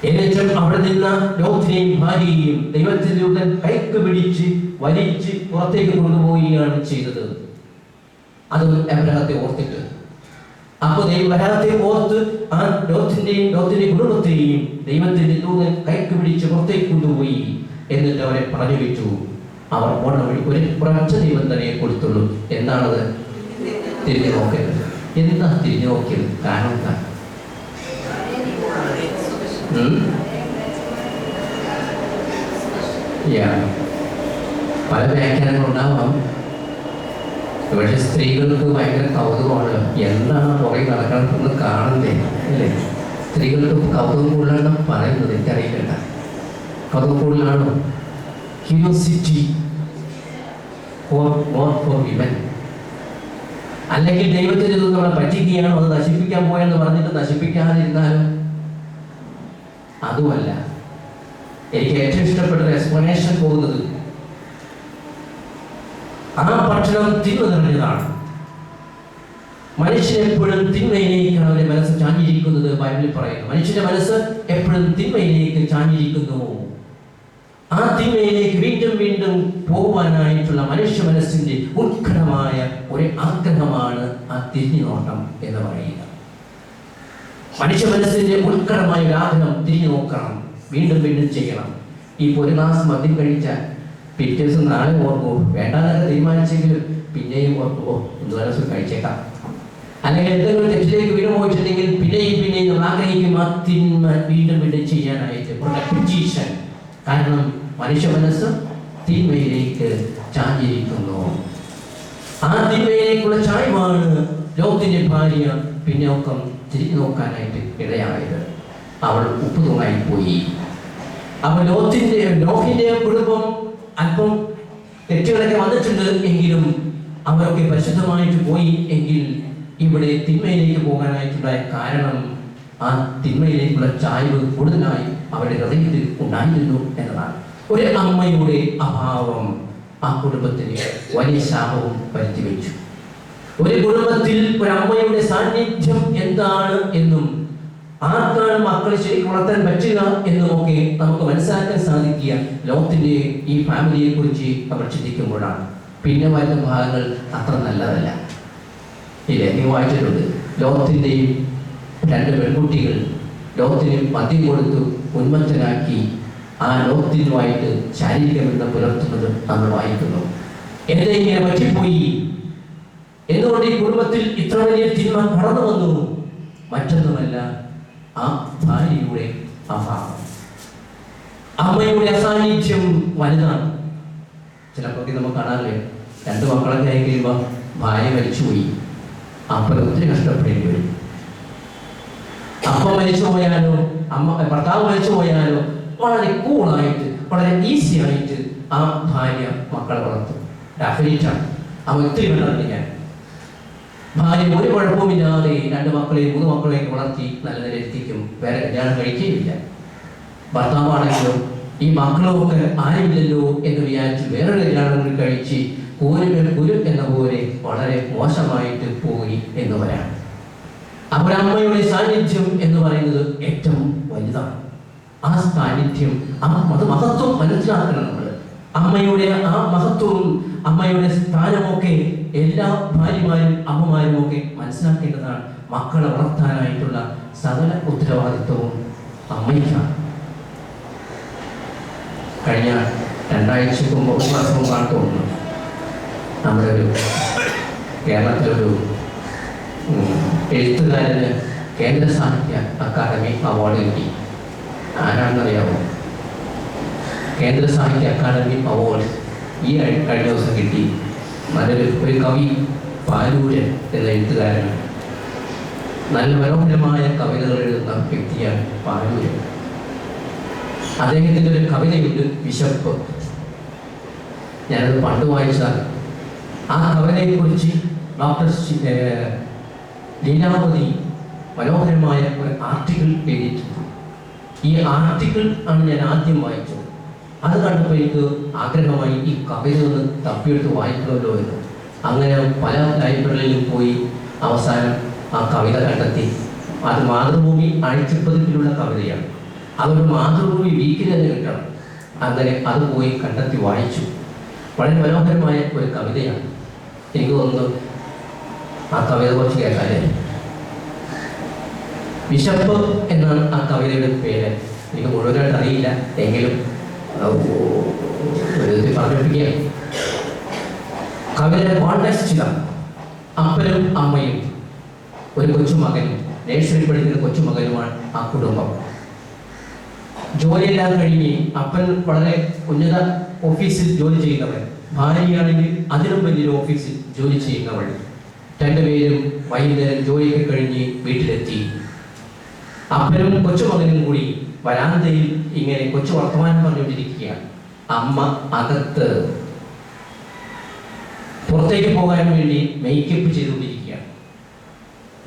[SPEAKER 1] എന്നിട്ടും അവിടെ നിന്ന് ലോത്തിനെയും ഭാര്യയെയും ദൈവത്തിന്റെ ദൂതൻ കൈക്ക് പിടിച്ച് വലിച്ച് പുറത്തേക്ക് കൊണ്ടുപോവുകയാണ് ചെയ്തത്. അതും എബ്രഹത്തെ ഓർത്തിട്ട്. അപ്പൊ എബ്രഹത്തെ ഓർത്ത് ആ ലോത്തിന്റെ കുടുംബത്തെയും ദൈവത്തിന്റെ ദൂതൻ കൈക്ക് പിടിച്ച് പുറത്തേക്ക് കൊണ്ടുപോയി. എന്നിട്ട് അവരെ പറഞ്ഞു വിട്ടു. അവർ പോണ വഴി ഒരൊറ്റ നിബന്ധനയെ കൊടുത്തുള്ളൂ. എന്താണത്? തിരിഞ്ഞു നോക്കരുത്. എന്താ തിരിഞ്ഞു നോക്കിയത്? കാരണം എന്താ? പല വ്യാഖ്യാനങ്ങളുണ്ടാവാം. പക്ഷെ സ്ത്രീകൾക്ക് ഭയങ്കര കൗതുകമാണ്, എന്താണ് പുറകെ നടക്കണമെന്ന് കാണണ്ടേ, അല്ലേ? സ്ത്രീകൾക്ക് കൗതുകം കൂടുതലാണ് പറയുന്നത്. എനിക്കറിയില്ല, കൗതുകം കൂടുതലാണോ? Curiosity for women. അല്ലെങ്കിൽ ദൈവത്തിന് ഇത് നമ്മളെ പറ്റിക്കുകയാണോ, അത് നശിപ്പിക്കാൻ പോയെന്ന് പറഞ്ഞിട്ട് നശിപ്പിക്കാതിരുന്നാലും അതുമല്ല. എനിക്ക് ഏറ്റവും ഇഷ്ടപ്പെട്ട എക്സ്പ്ലനേഷൻ പോകുന്നത്, ആ പട്ടണം തിന്മ നിറഞ്ഞതാണ്. മനുഷ്യൻ എപ്പോഴും തിന്മയിലേക്കാണ് അവന്റെ മനസ്സ് ചാഞ്ഞിരിക്കുന്നത്. ബൈബിളിൽ പറയുന്നു, മനുഷ്യന്റെ മനസ്സ് എപ്പോഴും തിന്മയിലേക്ക് ചാഞ്ഞിരിക്കുന്നു. ആ തിന്മയിലേക്ക് വീണ്ടും വീണ്ടും പോകുവാനായിട്ടുള്ള മനുഷ്യ മനസ്സിന്റെ ഉത്കടമായ ഒരു ആഗ്രഹമാണ് ആ തിരിഞ്ഞു നോട്ടം എന്ന് പറയുക. മനുഷ്യ മനസ്സിന്റെ ഉത്കടമായ ഒരു ആഗ്രഹം തിരിഞ്ഞു നോക്കണം, വീണ്ടും വീണ്ടും ചെയ്യണം. ഇപ്പൊ ഒരു ഗ്ലാസ് മദ്യം കഴിച്ചാൽ പിറ്റേ ദിവസം നാളെ ഓർക്കുമോ? വേണ്ടാന്നൊക്കെ തീരുമാനിച്ചെങ്കിലും പിന്നെയും ഓർക്കുമോ? ദിവസം കഴിച്ചേക്കാം. അല്ലെങ്കിൽ എന്തെങ്കിലും തെറ്റിലേക്ക് വീണ് പോയിട്ടുണ്ടെങ്കിൽ പിന്നെയും നമ്മൾ ആഗ്രഹിക്കും ആ തിന്മ വീണ്ടും വീണ്ടും ചെയ്യാനായിട്ട്. കാരണം മനുഷ്യ മനസ്സ് തിന്മയിലേക്ക് ചാഞ്ഞിരിക്കുന്നു. ആ തിന്മയിലേക്കുള്ള ചായ്വാണ് ലോത്തിന്റെ ഭാര്യ പിന്നോക്കം തിരിഞ്ഞു നോക്കാനായിട്ട് ഇടയായത്. അവൾ ഉപ്പുതുണായി പോയി. അവൾ നോഹിന്റെ കുടുംബം അല്പം തെറ്റുകളൊക്കെ വന്നിട്ടുണ്ട് എങ്കിലും അവരൊക്കെ പരിശുദ്ധമായിട്ട് പോയി എങ്കിൽ ഇവിടെ തിന്മയിലേക്ക് പോകാനായിട്ടുള്ള കാരണം ആ തിന്മയിലേക്കുള്ള ചായ്വ് കൂടുതലായി അവരുടെ ഹൃദയത്തിൽ ഉണ്ടായിരുന്നു എന്നതാണ്. ഒരു അമ്മയുടെ അഭാവം ആ കുടുംബത്തിന് വലിയ ശാപവും വരുത്തി വെച്ചു. ഒരു കുടുംബത്തിൽ ഒരു അമ്മയുടെ സാന്നിധ്യം എന്താണ് എന്നും ആർക്കാണ് മക്കളെ ശരിക്കും വളർത്താൻ പറ്റുക എന്നുമൊക്കെ നമുക്ക് മനസ്സിലാക്കാൻ സാധിക്കുക ലോത്തിന്റെ ഈ ഫാമിലിയെ കുറിച്ച് അവർ ചിന്തിക്കുമ്പോഴാണ്. പിന്നെ വരുന്ന ഭാഗങ്ങൾ അത്ര നല്ലതല്ല. ഇല്ലേ, നീ വായിച്ചിട്ടുണ്ട്. ലോത്തിന്റെയും 2 പെൺകുട്ടികൾ ലോത്തിന് മദ്യം കൊടുത്തു ഉന്മത്തനാക്കി ആ ലോത്തിനുമായിട്ട് ശാരീരിക ബന്ധം പുലർത്തുന്നത് നമ്മൾ വായിക്കുന്നു. എന്റെ ഇങ്ങനെ പറ്റിപ്പോയി, എന്തുകൊണ്ട് ഈ കുടുംബത്തിൽ ഇത്ര വലിയ തിന്മ കടന്നു വന്നു? മറ്റൊന്നുമല്ല, ആ ഭാര്യയുടെ അഭാവം, അമ്മയുടെ അസാന്നിധ്യം വലുതാണ്. ചിലപ്പോൾ നമുക്ക് കാണാറില്ലേ, 2 മക്കളൊക്കെ ആയി കഴിയുമ്പോൾ ഭാര്യ മരിച്ചുപോയി, അപ്പൻ ഒത്തിരി കഷ്ടപ്പെടേണ്ടി വരും. അപ്പ മരിച്ചു പോയാലോ ഭർത്താവ് മരിച്ചു പോയാലോ വളരെ കൂളായിട്ട് വളരെ ഈസി ആയിട്ട് ആ ഭാര്യ മക്കളെ വളർത്തും. ഡെഫിനറ്റാണ്. അവൻ ഒത്തിരി കണ്ടിട്ടുണ്ട് ഞാൻ. ഭാര്യ ഒരു കുഴപ്പമില്ലാതെ 2 മക്കളെയും 3 മക്കളെയൊക്കെ വളർത്തി നല്ല നില എത്തിക്കും. വേറെ കല്യാണം കഴിക്കുകയില്ല. ഭർത്താവാണെങ്കിലോ ഈ മക്കളൊക്കെ ആരുമില്ലല്ലോ എന്ന് വിചാരിച്ച് വേറെ കല്യാണങ്ങൾ കഴിച്ച് കുരു എന്ന പോലെ വളരെ മോശമായിട്ട് പോയി എന്ന് വരാം. അപ്പോൾ അമ്മയുടെ സാന്നിധ്യം എന്ന് പറയുന്നത് ഏറ്റവും വലുതാണ്. ആ സാന്നിധ്യം, അത് മഹത്വം മനസ്സിലാക്കണം നമ്മൾ. അമ്മയുടെ ആ മഹത്വവും അമ്മയുടെ സ്ഥാനമൊക്കെ എല്ലാ ഭാര്യമാരും അമ്മമാരും ഒക്കെ മനസ്സിലാക്കേണ്ടതാണ്. മക്കളെ വളർത്താനായിട്ടുള്ള സകല ഉത്തരവാദിത്വവും അമ്മയ്ക്കാണ്. കഴിഞ്ഞ 2 ആഴ്ചക്ക് മുമ്പ്, 1 മാസം മുമ്പാണ് തോന്നുന്നു, നമ്മുടെ ഒരു കേരളത്തിലൊരു എഴുത്തുകാരന് കേന്ദ്ര സാഹിത്യ അക്കാദമി അവാർഡ് കിട്ടി. ആരാണെന്നറിയാമോ? കേന്ദ്ര സാഹിത്യ അക്കാദമി അവാർഡ് ഈ കഴിഞ്ഞ ദിവസം കിട്ടി. ഒരു കവി പാലൂരൻ എന്ന എഴുത്തുകാരൻ. നല്ല മനോഹരമായ കവിതകൾ എഴുതുന്ന വ്യക്തിയാണ് പാലൂരൻ. അദ്ദേഹത്തിൻ്റെ ഒരു കവിതയുണ്ട്, വിശപ്പ്. ഞാനത് പണ്ട് വായിച്ചതാണ്. ആ കവിതയെക്കുറിച്ച് ഡോക്ടർ ലീലാവതി മനോഹരമായ ഒരു ആർട്ടിക്കിൾ എഴുതിയിട്ടുണ്ട്. ഈ ആർട്ടിക്കിൾ ആണ് ഞാൻ ആദ്യം വായിച്ചത്. അത് കണ്ടപ്പോൾ എനിക്ക് ആഗ്രഹമായി ഈ കവിത ഒന്ന് തപ്പിയെടുത്ത് വായിക്കണമല്ലോ എന്ന്. അങ്ങനെ പല ലൈബ്രറികളിലും പോയി അവസാനം ആ കവിത കണ്ടെത്തി. അത് മാതൃഭൂമി ആഴ്ചപ്പതിപ്പിലുള്ള കവിതയാണ്. അതൊരു മാതൃഭൂമി വീക്കിൽ തന്നെ കിട്ടണം. അങ്ങനെ അത് പോയി കണ്ടെത്തി വായിച്ചു. വളരെ മനോഹരമായ ഒരു കവിതയാണ്. എനിക്ക് തോന്നുന്നു ആ കവിത കുറച്ച് കേൾക്കാല്ലേ. വിശപ്പ് എന്നാണ് ആ കവിതയുടെ പേര്. എനിക്ക് മുഴുവനായിട്ട് അറിയില്ല, എങ്കിലും പറഞ്ഞിരിക്കുകയാണ്. കവിതയുടെ കോണ്ടെക്സ്റ്റ് ഇതാണ്. അപ്പനും അമ്മയും ഒരു കൊച്ചുമകനും, നേഴ്സറി പഠിക്കുന്ന കൊച്ചുമകനുമാണ് ആ കുടുംബം. ജോലിയെല്ലാം കഴിഞ്ഞ് അപ്പൻ വളരെ ഉന്നത ഓഫീസിൽ ജോലി ചെയ്യുന്നവൻ, ഭാര്യയാണെങ്കിൽ അതിലും വലിയൊരു ഓഫീസിൽ ജോലി ചെയ്യുന്നവൾ. 2 പേരും വൈകുന്നേരം ജോലിയൊക്കെ കഴിഞ്ഞ് വീട്ടിലെത്തി. അപ്പനും കൊച്ചുമകനും കൂടി വരാന്തയിൽ ഇങ്ങനെ കൊച്ചു വർത്തമാനം പറഞ്ഞുകൊണ്ടിരിക്കുകയാണ്. അമ്മ അകത്ത് പുറത്തേക്ക് പോകാൻ വേണ്ടി മേക്കപ്പ് ചെയ്തുകൊണ്ടിരിക്കുകയാണ്.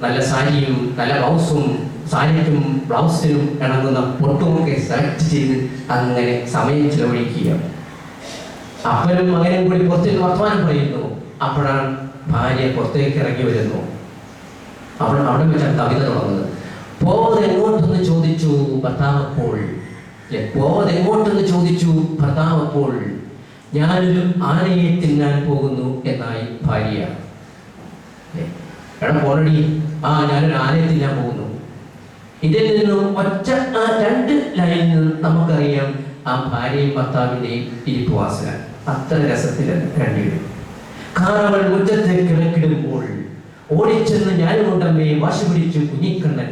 [SPEAKER 1] നല്ല സാരിയും നല്ല ബ്ലൗസും, സാരിക്കും ബ്ലൗസിനും ഇണങ്ങുന്ന പൊട്ടുമൊക്കെ സെലക്ട് ചെയ്ത് അങ്ങനെ സമയം ചിലവഴിക്കുകയാണ്. അപ്പനും മകനും കൂടി പുറത്തേക്ക് വർത്തമാനം പറയുന്നു. അപ്പോഴാണ് ഭാര്യ പുറത്തേക്ക് ഇറങ്ങി വരുന്നു. അവിടെ വെച്ചാണ് കവിത തുടങ്ങുന്നത്. പോവത് എങ്ങോട്ടെന്ന് ചോദിച്ചു ഭർത്താവപ്പോൾ. പോവത് എങ്ങോട്ടെന്ന് ചോദിച്ചു ഭർത്താവപ്പോൾ. ഞാനൊരു ആനയെ തിന്നാൻ പോകുന്നു എന്നായി ഭാര്യ. എടാ പോരടി, ഞാനൊരു ആനയെ തിന്നാൻ പോകുന്നു. ഇതിൽ നിന്നും ഒറ്റ 2 ലൈനിൽ നിന്നും നമുക്കറിയാം ആ ഭാര്യയും ഭർത്താവിൻ്റെയും ഇരിപ്പ് വാസന. അത്ര രസത്തിൽ രണ്ടുപേരും. കാറവൾ മുറ്റത്തേക്ക് ഇറക്കിടുമ്പോൾ ഓടിച്ചെന്ന് ഞാനും കൊണ്ടമ്മയെ വാശി പിടിച്ചു കുഞ്ഞിക്കണ്ണൻ.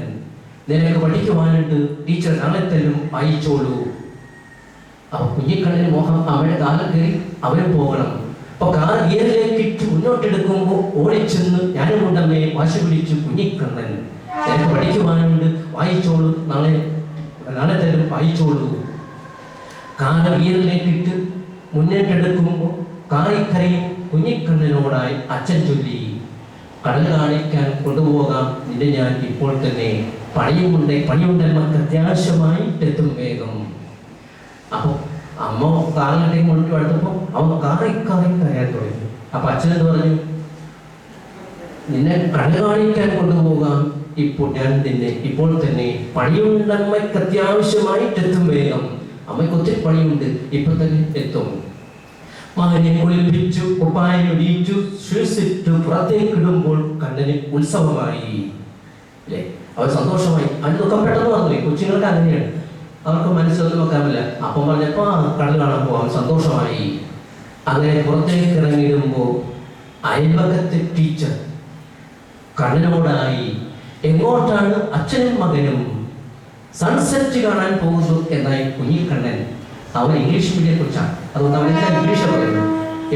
[SPEAKER 1] നിനക്ക് പഠിക്കുവാനുണ്ട്, ടീച്ചർ നാളെത്തല്ലും വായിച്ചോളൂ. അപ്പൊ കുഞ്ഞിക്കണ്ണന് മോഹം അവരുടെ കാലം കയറി അവരും പോകണം. അപ്പൊ കാർ ഗിയറിലേക്ക് ഇട്ട് മുന്നോട്ടെടുക്കുമ്പോൾ ഓടിച്ചെന്ന് ഞാനും കൊണ്ടമ്മയെ വാശി പിടിച്ചു കുഞ്ഞിക്കണ്ണൻ. നിനക്ക് പഠിക്കുവാനുണ്ട്, വായിച്ചോളൂ, നാളെത്തല്ലും വായിച്ചോളൂ. കാർ ഗിയറിലേക്ക് ഇട്ട് മുന്നോട്ടെടുക്കുമ്പോൾ കാറിക്കരയിൽ കുഞ്ഞിക്കണ്ണനോടായി അച്ഛൻ ചൊല്ലി, കടൽ കാണിക്കാൻ കൊണ്ടുപോകാം നിന്നെ ഞാൻ ഇപ്പോൾ തന്നെ. പണിയുണ്ടമ്മക്ക് അത്യാവശ്യമായി എത്തും വേഗം. അപ്പൊ അമ്മ കാറിലേക്ക് മുന്നിട്ട് അടുത്തപ്പോ അവൻ കാറി കരയാൻ തുടങ്ങി. അപ്പൊ അച്ഛനെന്ന് പറഞ്ഞു, നിന്നെ കടൽ കാണിക്കാൻ കൊണ്ടുപോകാം ഇപ്പോൾ തന്നെ. പണിയുണ്ടമ്മയ്ക്ക് അത്യാവശ്യമായിട്ട് എത്തും വേഗം. അമ്മയ്ക്ക് ഒത്തിരി പണിയുണ്ട്, ഇപ്പൊ തന്നെ എത്തും. മകനെ കുളിപ്പിച്ചു, ഉപ്പായൊടിയിച്ചു, ശ്വസിച്ചു പുറത്തേക്കിടുമ്പോൾ കണ്ണന് ഉത്സവമായി. അല്ലേ? അവർ സന്തോഷമായി. അതിനൊക്കെ പെട്ടെന്ന് വന്നു. കൊച്ചുങ്ങൾക്ക് അങ്ങനെയാണ്, അവർക്ക് മനസ്സിലൊന്നും വെക്കാറില്ല. അപ്പം പറഞ്ഞപ്പോ കടൽ കാണാൻ പോവാൻ സന്തോഷമായി. അങ്ങനെ പുറത്തേക്ക് ഇറങ്ങിയിടുമ്പോൾ അയൽപക്കത്തെ ടീച്ചർ കണ്ണനോടായി, എങ്ങോട്ടാണ് അച്ഛനും മകനും? സൺസെറ്റ് കാണാൻ പോകുന്നു എന്നായി കുഞ്ഞിക്കണ്ണൻ. അവൻ ഇംഗ്ലീഷ് മീഡിയത്തെ കുറിച്ചാണ്, അതുകൊണ്ട് അവനെല്ലാം ഇംഗ്ലീഷ് പറയുന്നു.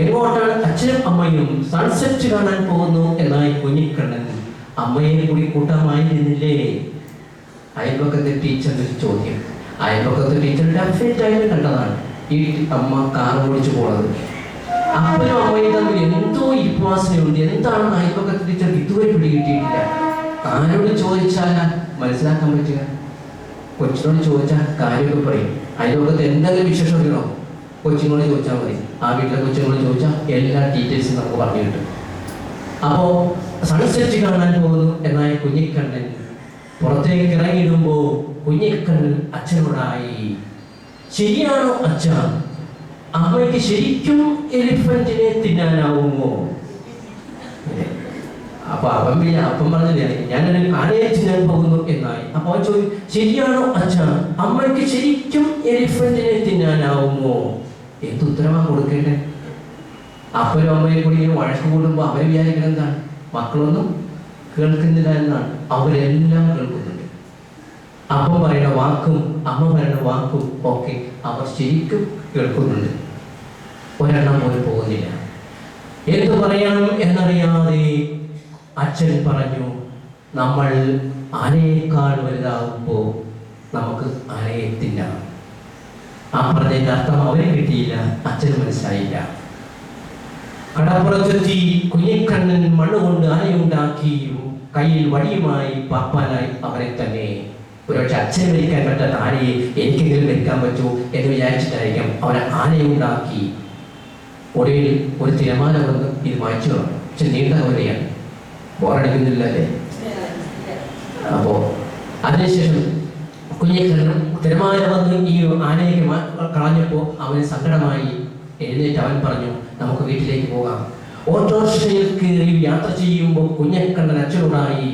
[SPEAKER 1] എങ്ങോട്ടാണ് അച്ഛനും അമ്മയും? സൺസെറ്റ് കാണാൻ പോകുന്നു എന്നായി കുഞ്ഞിക്കണ്ണൻ. അമ്മയെ കൂടി കൂട്ടാമായിരുന്നില്ലേ? അയൽപക്കത്തെ ടീച്ചറിന്റെ ഒരു ചോദ്യം. അയൽപക്കത്തെ ടീച്ചറുടെ അഫേറ്റായിട്ട് കണ്ടതാണ് ഈ അമ്മ കാർ ഓടിച്ചു പോണത്. അപ്പനും അമ്മയും തമ്മിൽ എന്തോ ഇപ്വാസനയുണ്ട്. എന്താണെന്ന് അയൽപക്കത്തെ ടീച്ചർക്ക് ഇതുവരെ പിടികിട്ടിയിട്ടില്ല. ആരോട് ചോദിച്ചാലാ മനസ്സിലാക്കാൻ പറ്റുക? കൊച്ചിനോട് ചോദിച്ചാൽ കാര്യമൊക്കെ പറയും. അയൽപക്കത്ത് എന്തെങ്കിലും വിശേഷം അറിയണോ? കൊച്ചിനോട് ചോദിച്ചാൽ മതി. ആ വീട്ടിലെ കൊച്ചിനോട് ചോദിച്ചാൽ എല്ലാ ഡീറ്റെയിൽസും നമുക്ക് പറഞ്ഞു കിട്ടും. അപ്പോ സൺസെറ്റ് കാണാൻ പോകുന്നു എന്നായി കുഞ്ഞിക്കണ്ണൻ പുറത്തേക്ക് ഇറങ്ങിയിടുമ്പോൾ കുഞ്ഞിക്കണ്ണൻ അച്ഛനോടായി, ശരിയാണോ അച്ഛ, അമ്മയ്ക്ക് ശരിക്കും എലിഫന്റിനെ തിന്നാനാവുമോ? അപ്പൊ അപ്പം പറഞ്ഞില്ലേ, ഞാനൊരു ആനയെ തിന്നാൻ പോകുന്നു എന്നായി. അപ്പൊ അവൻ ചോദിക്കും, ശരിയാണോ അച്ഛ, അമ്മയ്ക്ക് ശരിക്കും എലിഫന്റിനെ തിന്നാനാവുമോ? എന്തുത്തരവാ കൊടുക്കേണ്ടേ? അപ്പനും അമ്മയെ കൂടി ഇങ്ങനെ വഴക്ക് കൂടുമ്പോൾ അവരെ വിചാരിക്കണം എന്താണ്, മക്കളൊന്നും കേൾക്കുന്നില്ല എന്നാണ്. അവരെല്ലാം കേൾക്കുന്നുണ്ട്. അപ്പം പറയുന്ന വാക്കും അമ്മ പറയുന്ന വാക്കും ഒക്കെ അവർ ശരിക്കും കേൾക്കുന്നുണ്ട്. ഒരെണ്ണം പോലും പോകുന്നില്ല. എന്തു പറയണം എന്നറിയാതെ അച്ഛൻ പറഞ്ഞു, നമ്മൾ ആനയേക്കാൾ വലുതാകുമ്പോൾ നമുക്ക് ആനയെ തിന്നാം. ആ പറഞ്ഞതിന്റെ അർത്ഥം അവരെ കിട്ടിയില്ല, അച്ഛന് മനസ്സിലായില്ല. കടപ്പുറത്തെത്തി കുഞ്ഞിക്കണ്ണൻ മണ്ണുകൊണ്ട് ആനയുണ്ടാക്കി കയ്യിൽ വടിയുമായി പാപ്പാനായി അവരെ തന്നെ. ഒരുപക്ഷെ അച്ഛന് മരിക്കാൻ പറ്റാത്ത ആനയെ എനിക്കെങ്കിലും മരിക്കാൻ പറ്റൂ എന്ന് വിചാരിച്ചിട്ടായിരിക്കും അവരെ ആനയുണ്ടാക്കി. ഒടുവിൽ ഒരു തിരമാല വന്ന് ഇത് മായ്ച്ചു കളഞ്ഞു. പക്ഷെ നീണ്ട കവലയാണ്, ബോറടിക്കുന്നില്ലല്ലേ? അപ്പോ അതിനുശേഷം കുഞ്ഞിക്കണ്ണൻ തിരമാല വന്ന് ഈ ആനയെ കളഞ്ഞപ്പോൾ അവന് സങ്കടമായി. എഴുന്നേറ്റ് അവൻ പറഞ്ഞു, നമുക്ക് വീട്ടിലേക്ക് പോകാം. ഓട്ടോറിക്ഷയിൽ കയറി യാത്ര ചെയ്യുമ്പോൾ കുഞ്ഞിക്കണ്ണൻ അച്ഛനോടായി,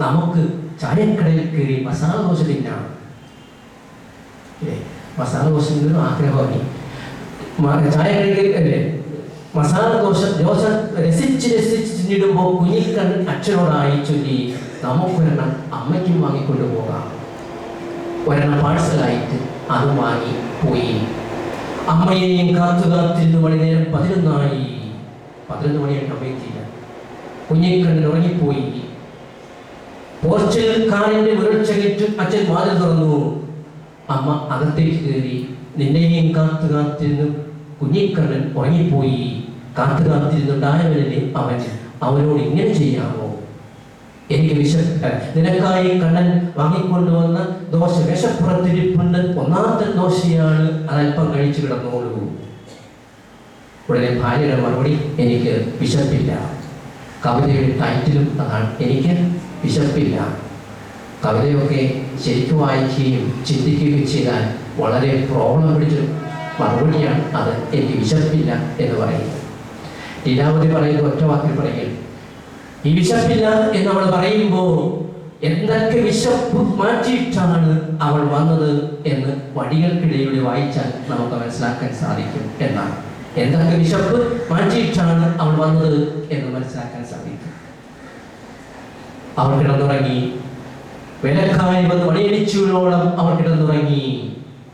[SPEAKER 1] നമുക്ക് ചായക്കടയിൽ കയറി മസാല ദോശ തിന്നാം. മസാല ദോശ ആഗ്രഹമായി. ചായക്കടയിൽ അല്ലേ മസാല ദോശ രസിച്ച് തിന്നിടുമ്പോൾ കുഞ്ഞിക്കണ്ണൻ അച്ഛനോടായി ചൊല്ലി, നമുക്കൊരെണ്ണം അമ്മയ്ക്കും വാങ്ങിക്കൊണ്ടു പോകാം. ഒരെണ്ണം പാഴ്സലായിട്ട് അത് വാങ്ങി പോയി. അമ്മയെയും കാത്തുകാത്തിരുന്ന് വൈകുന്നേരം 11 ആയി. 11 മണിയായിട്ട് അമ്മയെത്തിയില്ല. കുഞ്ഞിക്കണ്ണൻ ഉറങ്ങിപ്പോയി. പോർച്ചിൽ കാറിന്റെ മുരൾച്ച കേട്ട് അച്ഛൻ വാതിൽ തുറന്നു. അമ്മ അകത്തേക്ക് കയറി. നിന്നെയും കാത്തുകാത്തിരുന്ന് കുഞ്ഞിക്കണ്ണൻ ഉറങ്ങിപ്പോയി. കാത്തുകാത്തിരുന്നുണ്ടായവനല്ലേ അവനോട് ഇങ്ങനെ ചെയ്യാമോ? എനിക്ക് വിശപ്പ്, നിനക്കായി കണ്ണൻ വാങ്ങിക്കൊണ്ടുവന്ന ദോശ വിശപ്പുറത്തിരിപ്പുണ്ട്, ഒന്നാമത്തെ ദോശയാണ്, അതല്പം കഴിച്ചു കിടന്നോളൂ. ഉടനെ ഭാര്യയുടെ മറുപടി, എനിക്ക് വിശപ്പില്ല. കവിതയുടെ ടൈറ്റിലും അതാണ്, എനിക്ക് വിശപ്പില്ല. കവിതയൊക്കെ ശരിക്കും വായിക്കുകയും ചിന്തിക്കുകയും ചെയ്താൽ വളരെ പ്രോബ്ലം പിടിച്ച മറുപടിയാണ് അത്, എനിക്ക് വിശപ്പില്ല എന്ന് പറയുന്നത്. ലീലാവതി പറയുന്നത് ഒറ്റ വാക്കിൽ പറയുക, ഈ വിശപ്പില്ല എന്ന് അവൾ പറയുമ്പോൾ എന്തൊക്കെ വിശപ്പ് മാറ്റിയിട്ടാണ് അവൾ വന്നത് എന്ന് വടികൾക്കിടയിലൂടെ വായിച്ചാൽ നമുക്ക് മനസ്സിലാക്കാൻ സാധിക്കും എന്നാണ്. എന്തൊക്കെ വിശപ്പ് മാറ്റിയിട്ടാണ് അവൾ വന്നത് എന്ന് മനസ്സിലാക്കാൻ സാധിക്കും. അവൾ കിടന്നുറങ്ങി. വേലക്കാരി വന്ന് മണിയടിച്ചോളം അവൾ കിടന്നുറങ്ങി.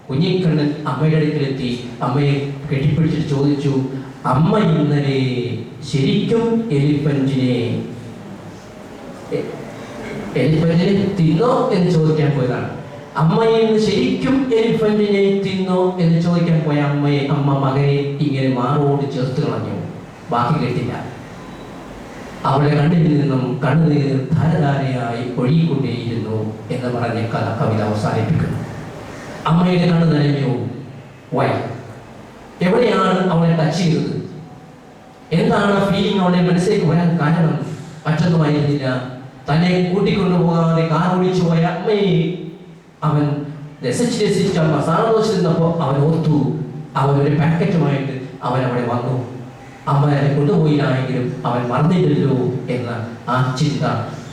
[SPEAKER 1] കുഞ്ഞിക്കണ്ണൻ അമ്മയുടെ അടുക്കലെത്തി. അമ്മയെ കെട്ടിപ്പിടിച്ചിട്ട് ചോദിച്ചു, അമ്മ ഇന്നലെ ശരിക്കും എലിഫന്റിനെ തിന്നോ എന്ന് ചോദിക്കാൻ പോയതാണ്. അമ്മയെ ശരിക്കും എലിഫന്റിനെ തിന്നോ എന്ന് ചോദിക്കാൻ പോയ അമ്മ മകനെ ഇങ്ങനെ മാറോട് ചേർത്ത് കളഞ്ഞു. ബാക്കി കേട്ടില്ല. അവളുടെ കണ്ണിൽ നിന്നും കണ്ണുനീർ ധാരധാരയായി ഒഴുകിക്കൊണ്ടേയിരുന്നു എന്ന് പറഞ്ഞ കവിത അവസാനിപ്പിക്കുന്നു. അമ്മയുടെ കണ്ണ് നനഞ്ഞു. വൈ? എവിടെയാണ് അവളെ ടച്ച് ചെയ്തത്? എന്താണ് ഫീലിംഗ് അവളുടെ മനസ്സിലേക്ക് വരാൻ കാരണം? മറ്റൊന്നുമായിരുന്നില്ല. തന്നെ കൂട്ടിക്കൊണ്ടുപോകാതെ കാർ ഓടിച്ചു പോയ അമ്മയെ അവൻ രസിച്ച് മസാല ദോശ തിന്നപ്പോൾ അവൻ ഓർത്തു. അവൻ ഒരു പാക്കറ്റുമായിട്ട് അവൻ അവിടെ വന്നു. അമ്മ അവനെ കൊണ്ടുപോയില്ലായെങ്കിലും അവൻ മറന്നില്ലല്ലോ എന്ന ആ ചിന്ത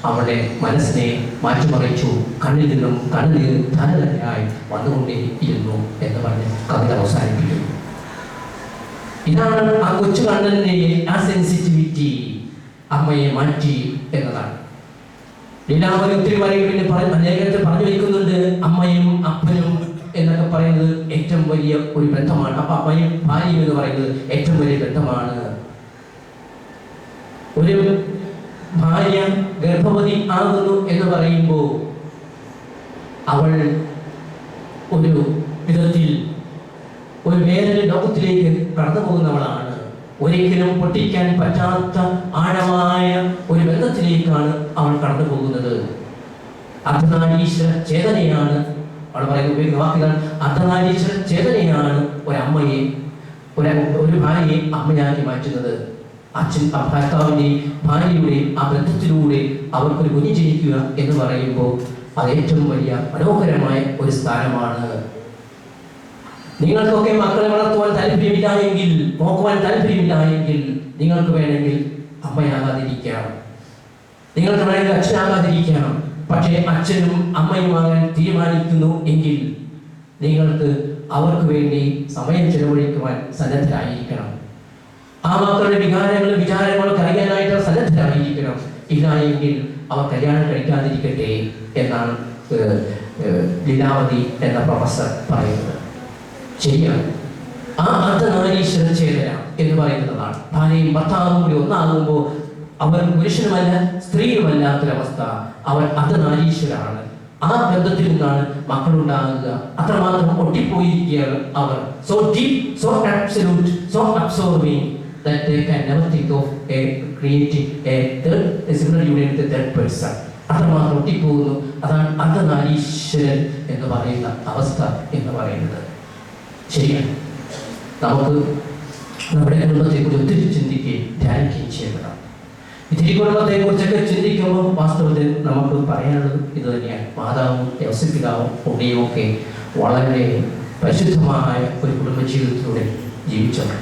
[SPEAKER 1] അവളുടെ മനസ്സിനെ മാറ്റിമറിച്ചു. കണ്ണിൽ നിന്നും കണ്ണുനീർ ധാരധാരയായി വന്നുകൊണ്ടേയിരുന്നു എന്ന് പറഞ്ഞ് കവിത അവസാനിപ്പിക്കുന്നു. ഇതാണ് ആ കൊച്ചു കണ്ണന്റെ ആ സെൻസിറ്റിവിറ്റി അമ്മയെ മാറ്റി എന്നതാണ്. ലീലാവതി ഒത്തിരി വരെയും അനേകത്തെ പറഞ്ഞു വയ്ക്കുന്നുണ്ട്. അമ്മയും അപ്പനും എന്നൊക്കെ പറയുന്നത് ഏറ്റവും വലിയ ഒരു ബന്ധമാണ്. അപ്പൊ അമ്മയും ഭാര്യയും എന്ന് പറയുന്നത് ഏറ്റവും വലിയ ബന്ധമാണ്. ഒരു ഭാര്യ ഗർഭവതി ആകുന്നു എന്ന് പറയുമ്പോൾ അവൾ ഒരു വിധത്തിൽ ഒരു വേറൊരു ലോകത്തിലേക്ക് കടന്നു പോകുന്നവളാണ്. ഒരിക്കലും പൊട്ടിക്കാൻ പറ്റാത്ത ആഴമായ ഒരു ബന്ധത്തിലേക്കാണ് അവൾ കടന്നു പോകുന്നത്. അർദ്ധനാരീശ്വര ചേതനയാണ് അവൾ പറയുന്ന വാക്കുകൾ. അർദ്ധനാരീശ്വര ചേതനയാണ് ഒരമ്മയെ ഒരു ഭാര്യയെ അമ്മയാക്കി മാറ്റുന്നത്. അച്ഛൻ ഭർത്താവിൻ്റെയും ഭാര്യയുടെയും ആ ബന്ധത്തിലൂടെ അവർക്കൊരു കുഞ്ഞ് ജനിക്കുക എന്ന് പറയുമ്പോൾ അത് ഏറ്റവും വലിയ മനോഹരമായ ഒരു സ്ഥാനമാണ്. നിങ്ങൾക്കൊക്കെ മക്കളെ വളർത്തുവാൻ താല്പര്യമില്ല എങ്കിൽ, നോക്കുവാൻ താല്പര്യമില്ല എങ്കിൽ, നിങ്ങൾക്ക് വേണമെങ്കിൽ അമ്മയാകാതിരിക്കാം, നിങ്ങൾക്ക് വേണമെങ്കിൽ അച്ഛനാകാതിരിക്കാം. പക്ഷേ അച്ഛനും അമ്മയുമാകാൻ തീരുമാനിക്കുന്നു എങ്കിൽ നിങ്ങൾക്ക് അവർക്ക് വേണ്ടി സമയം ചെലവഴിക്കുവാൻ സന്നദ്ധരായിരിക്കണം. ആ മക്കളുടെ വികാരങ്ങളും വിചാരങ്ങളും അറിയാനായിട്ട് സന്നദ്ധരായിരിക്കണം. ഇല്ല എങ്കിൽ അവർ കല്യാണം കഴിക്കാതിരിക്കട്ടെ എന്നാണ് ലീലാവതി എന്ന പ്രൊഫസർ പറയുന്നത്. ശരിയാണ്. ആ അർദ്ധനാരീശ്വര ചേതന എന്ന് പറയുന്നതാണ്. ഭാര്യയും ഭർത്താവും കൂടി ഒന്നാകുമ്പോൾ അവർ പുരുഷനുമല്ല സ്ത്രീയുമല്ലാത്തൊരവസ്ഥ. അവർ അർദ്ധനാരീശ്വരാണ്. ആ ബന്ധത്തിൽ നിന്നാണ് മക്കളുണ്ടാകുക. അത്രമാത്രം ഒട്ടിപ്പോയിരിക്കുകയാണ് അവർ. So deep, so absolute, so absorbing that they can never think of creating a similar union with a third person. അത്രമാത്രം ഒട്ടിപ്പോകുന്നു. അതാണ് അർദ്ധനാരീശ്വരൻ എന്ന് പറയുന്ന അവസ്ഥ എന്ന് പറയുന്നത്. ശരിയാണ്. നമുക്ക് നമ്മുടെ കുടുംബത്തെക്കുറിച്ച് ഒത്തിരി ചിന്തിക്കുകയും ധ്യാനിക്കുകയും ചെയ്യപ്പെടാം. ഈ തിരുക്കുടുംബത്തെക്കുറിച്ചൊക്കെ ചിന്തിക്കുമ്പോൾ വാസ്തവത്തിൽ നമുക്ക് പറയാനുള്ളത് ഇത് തന്നെയാണ്. മാതാവും യോസേപ്പിതാവും ഉണ്ണിയും ഒക്കെ വളരെ പരിശുദ്ധമായ ഒരു കുടുംബജീവിതത്തിലൂടെ ജീവിച്ചവർ.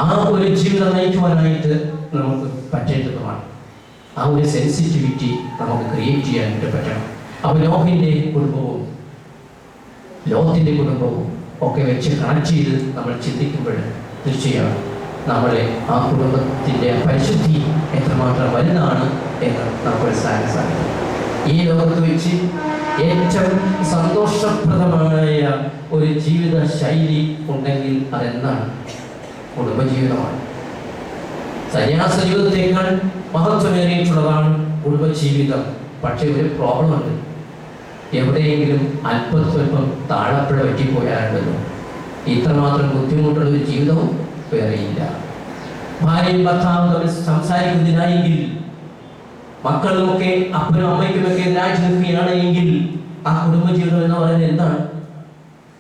[SPEAKER 1] ആ ഒരു ജീവിതം നയിക്കുവാനായിട്ട് നമുക്ക് പറ്റേണ്ടതുമാണ്. ആ ഒരു സെൻസിറ്റിവിറ്റി നമുക്ക് ക്രിയേറ്റ് ചെയ്യാനായിട്ട് പറ്റണം. അപ്പോൾ നോഹിൻ്റെ കുടുംബവും ലോകത്തിൻ്റെ കുടുംബവും ഒക്കെ വെച്ച് കണക്ട് ചെയ്ത് നമ്മൾ ചിന്തിക്കുമ്പോൾ തീർച്ചയായും നമ്മളെ ആ കുടുംബത്തിൻ്റെ പരിശുദ്ധി എത്രമാത്രം വലുതാണ് എന്ന് നമുക്ക് മനസ്സിലാക്കാൻ സാധിക്കും. ഈ ലോകത്ത് വെച്ച് ഏറ്റവും സന്തോഷപ്രദമായ ഒരു ജീവിത ശൈലി ഉണ്ടെങ്കിൽ അതെന്താണ്? കുടുംബജീവിതമാണ്. സന്യാസ ജീവിതത്തേക്കാൾ മഹത്വമേറിയിട്ടുള്ളതാണ് കുടുംബജീവിതം. പക്ഷേ ഒരു പ്രോബ്ലം ഉണ്ട്. എവിടെയെങ്കിലും അല്പസ്വല്പം താഴപ്പുഴ പറ്റിപ്പോയാലുണ്ടല്ലോ ഇത്രമാത്രം ബുദ്ധിമുട്ടുള്ള ഒരു ജീവിതവും വേറെയില്ല. ഭാര്യയും ഭർത്താവും തമ്മിൽ സംസാരിക്കുന്നതിനായെങ്കിൽ, മക്കളുമൊക്കെ അപ്പനും അമ്മയ്ക്കുമൊക്കെ എതിരായിട്ട് നിൽക്കുകയാണ് എങ്കിൽ ആ കുടുംബജീവിതം എന്ന് പറയുന്നത് എന്താണ്?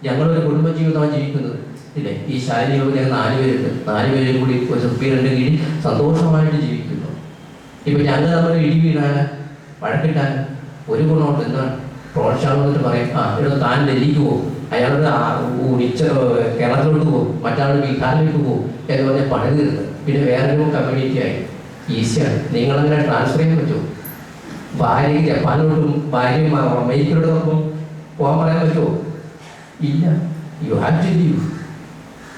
[SPEAKER 1] ഞങ്ങളൊരു കുടുംബജീവിതമാണ് ജീവിക്കുന്നത് ഇല്ലേ? ഈ ശാരീരിക 4 പേരുണ്ട്. 4 പേരും കൂടി ഒരു സുപ്പീരിയറിന്റെ കീഴിൽ സന്തോഷമായിട്ട് ജീവിക്കുന്നു. ഇപ്പൊ ഞങ്ങൾ നമ്മൾ ഇടി വീഴാൻ വഴക്കിട്ടാൻ ഒരു ഗുണമുണ്ട്. എന്താണ്? പ്രോത്സാഹനം എന്നിട്ട് പറയും, ഇവിടെ താൻ ഡൽഹിക്ക് പോകും, അയാളുടെ കേരളത്തിലോട്ട് പോകും, മറ്റാളുടെ ബീഹാറിലേക്ക് പോകും എന്ന് പറഞ്ഞാൽ പണി തീർന്ന് പിന്നെ വേറൊരു കമ്മ്യൂണിറ്റി ആയി. ഈസിയാണ്. നിങ്ങളങ്ങനെ ട്രാൻസ്ഫർ ചെയ്യാൻ പറ്റുമോ? ഭാര്യയ്ക്ക് ജപ്പാനിലോട്ടും ഭാര്യയും അമേരിക്കയിലോട്ടൊപ്പം പോകാൻ പറയാൻ പറ്റുമോ? ഇല്ല. You have to leave.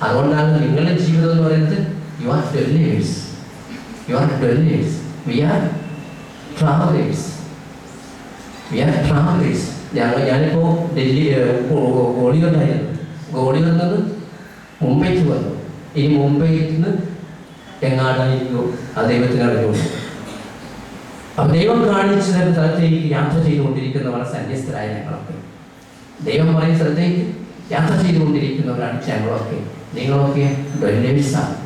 [SPEAKER 1] അതുകൊണ്ടാണ് നിങ്ങളുടെ ജീവിതം എന്ന് പറയുന്നത് you are travellers. You are travellers. We are travellers. We are travellers. ഞാനിപ്പോൾ ഡൽഹി ഗോളിയോട്ടായിരുന്നു. ഗോളിയോറിൽ നിന്ന് മുംബൈക്ക് വന്നു. ഇനി മുംബൈയിൽ നിന്ന് എങ്ങാടായിരിക്കോ ആ ദൈവത്തിന് അറിഞ്ഞുള്ളൂ. അപ്പം ദൈവം കാണിച്ച സ്ഥലത്തേക്ക് യാത്ര ചെയ്തുകൊണ്ടിരിക്കുന്നവരാണ് സന്യസ്തരായ ഞങ്ങളൊക്കെ. ദൈവം പറയുന്ന സ്ഥലത്തേക്ക് യാത്ര ചെയ്തുകൊണ്ടിരിക്കുന്നവരാണ് ഞങ്ങളൊക്കെ. നിങ്ങളൊക്കെ ഡൊല്ലേഴ്സാണ്.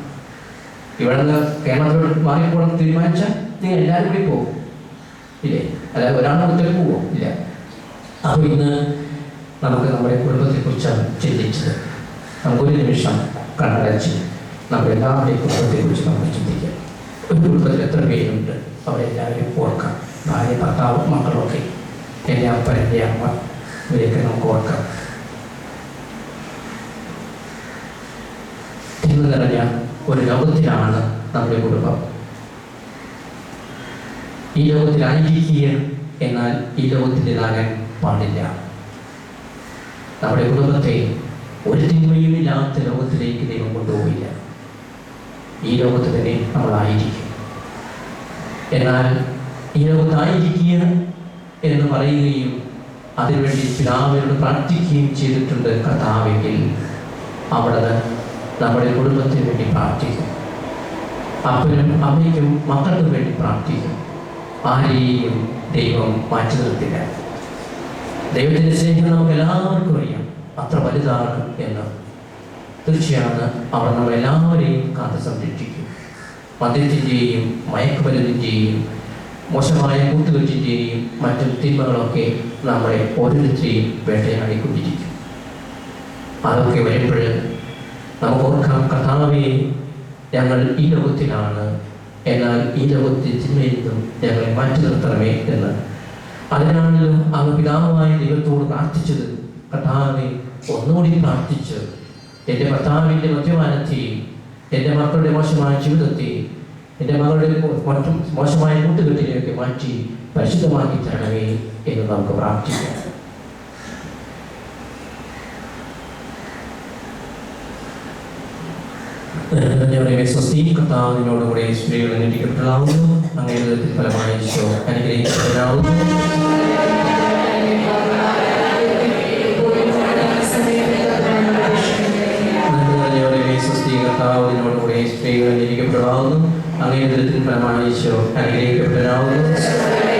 [SPEAKER 1] ഇവിടെ നിന്ന് കേരളത്തിലോട്ട് മാറിപ്പോകണം തീരുമാനിച്ചാൽ നിങ്ങൾ എല്ലാവരും കൂടി പോകും ഇല്ലേ? അല്ലാതെ ഒരാളുടെ ഒത്തിരി പോവോ? ഇല്ല. അപ്പോൾ ഇന്ന് നമുക്ക് നമ്മുടെ കുടുംബത്തെക്കുറിച്ചാണ് ചിന്തിച്ചത്. നമുക്കൊരു നിമിഷം കണ്ണടച്ച് നമ്മുടെ എല്ലാവരുടെയും കുടുംബത്തെക്കുറിച്ച് നമുക്ക് ചിന്തിക്കാം. ഒരു കുടുംബത്തിൽ എത്ര പേരുണ്ട് അവരെല്ലാവരും ഓർക്കാം. ഭാര്യ, ഭർത്താവ്, മക്കളൊക്കെ, എൻ്റെ അപ്പൻ, എൻ്റെ അമ്മ, ഇവരെയൊക്കെ നമുക്ക് ഓർക്കാം. തിന്നു നിറഞ്ഞ ഒരു ലോകത്തിലാണ് നമ്മുടെ കുടുംബം. ഈ ലോകത്തിലായിരിക്കുക, എന്നാൽ ഈ ലോകത്തിൻ്റെതാകാൻ പാടില്ല. നമ്മുടെ കുടുംബത്തെ ഒരു തിന്മയും ഇല്ലാത്ത ലോകത്തിലേക്ക് ദൈവം കൊണ്ടുപോയില്ല. ഈ ലോകത്ത് തന്നെ നമ്മളായിരിക്കും. എന്നാൽ ഈ ലോകത്തായിരിക്കുക എന്ന് പറയുകയും അതിനുവേണ്ടി പിതാവിനോട് പ്രാർത്ഥിക്കുകയും ചെയ്തിട്ടുണ്ട് കർത്താവെങ്കിൽ അവിടെ നമ്മുടെ കുടുംബത്തിന് വേണ്ടി പ്രാർത്ഥിക്കും. അപ്പനും അമ്മയ്ക്കും മക്കൾക്കും വേണ്ടി പ്രാർത്ഥിക്കും. ആരെയും ദൈവം മാറ്റി നിർത്തില്ല. ദൈവത്തിൻ്റെ സ്നേഹം നമുക്ക് എല്ലാവർക്കും അറിയാം, അത്ര വലുതാണ് എന്ന്. തീർച്ചയാണ് അവർ നമ്മളെല്ലാവരെയും കാത്ത് സംരക്ഷിക്കും. മദ്യത്തിൻ്റെയും മയക്കുമരുന്നിൻ്റെയും മോശമായ കൂട്ടുകെട്ടിൻ്റെയും മറ്റും തിന്മകളൊക്കെ നമ്മളെ ഓരോരുത്തരെയും വേട്ടയാടിക്കൊണ്ടിരിക്കും. അതൊക്കെ വരുമ്പോൾ നമുക്ക് ഓർക്കാം, കർത്താവേ, ഞങ്ങൾ ഈ ലോകത്തിലാണ്, എന്നാൽ ഈ ലോകത്തിൽ തിന്മയിൽ നിന്നും ഞങ്ങളെ മാറ്റി നിർത്തണമേ എന്ന്. അതിനാണല്ലോ അങ്ങ് പിതാവായ ദൈവത്തോട് പ്രാർത്ഥിച്ചത്. കർത്താവെ, ഒന്നുകൂടി പ്രാർത്ഥിച്ച് എൻ്റെ ഭർത്താവിൻ്റെ മദ്യപാനത്തെയും എൻ്റെ മക്കളുടെ മോശമായ ജീവിതത്തെയും എൻ്റെ മകളുടെ മറ്റും മോശമായ കൂട്ടുകെട്ടിനെയൊക്കെ മാറ്റി പരിശുദ്ധമാക്കി തരണമേ എന്ന് നമുക്ക് പ്രാർത്ഥിക്കാം. കർത്താവിനോടുകൂടെ സ്ത്രീകൾ അനുഗ്രഹിക്കപ്പെടാവുന്നു. അങ്ങയുടെ ഫലമായി ഈശോ അനുഗ്രഹിക്കപ്പെടാവുന്നു. കർത്താവിനോടുകൂടെ സ്ത്രീകൾ അനുഗ്രഹിക്കപ്പെടാവുന്നു. അങ്ങയുടെ ഫലമായി ഈശോ അനുഗ്രഹിക്കപ്പെടാവുന്നു.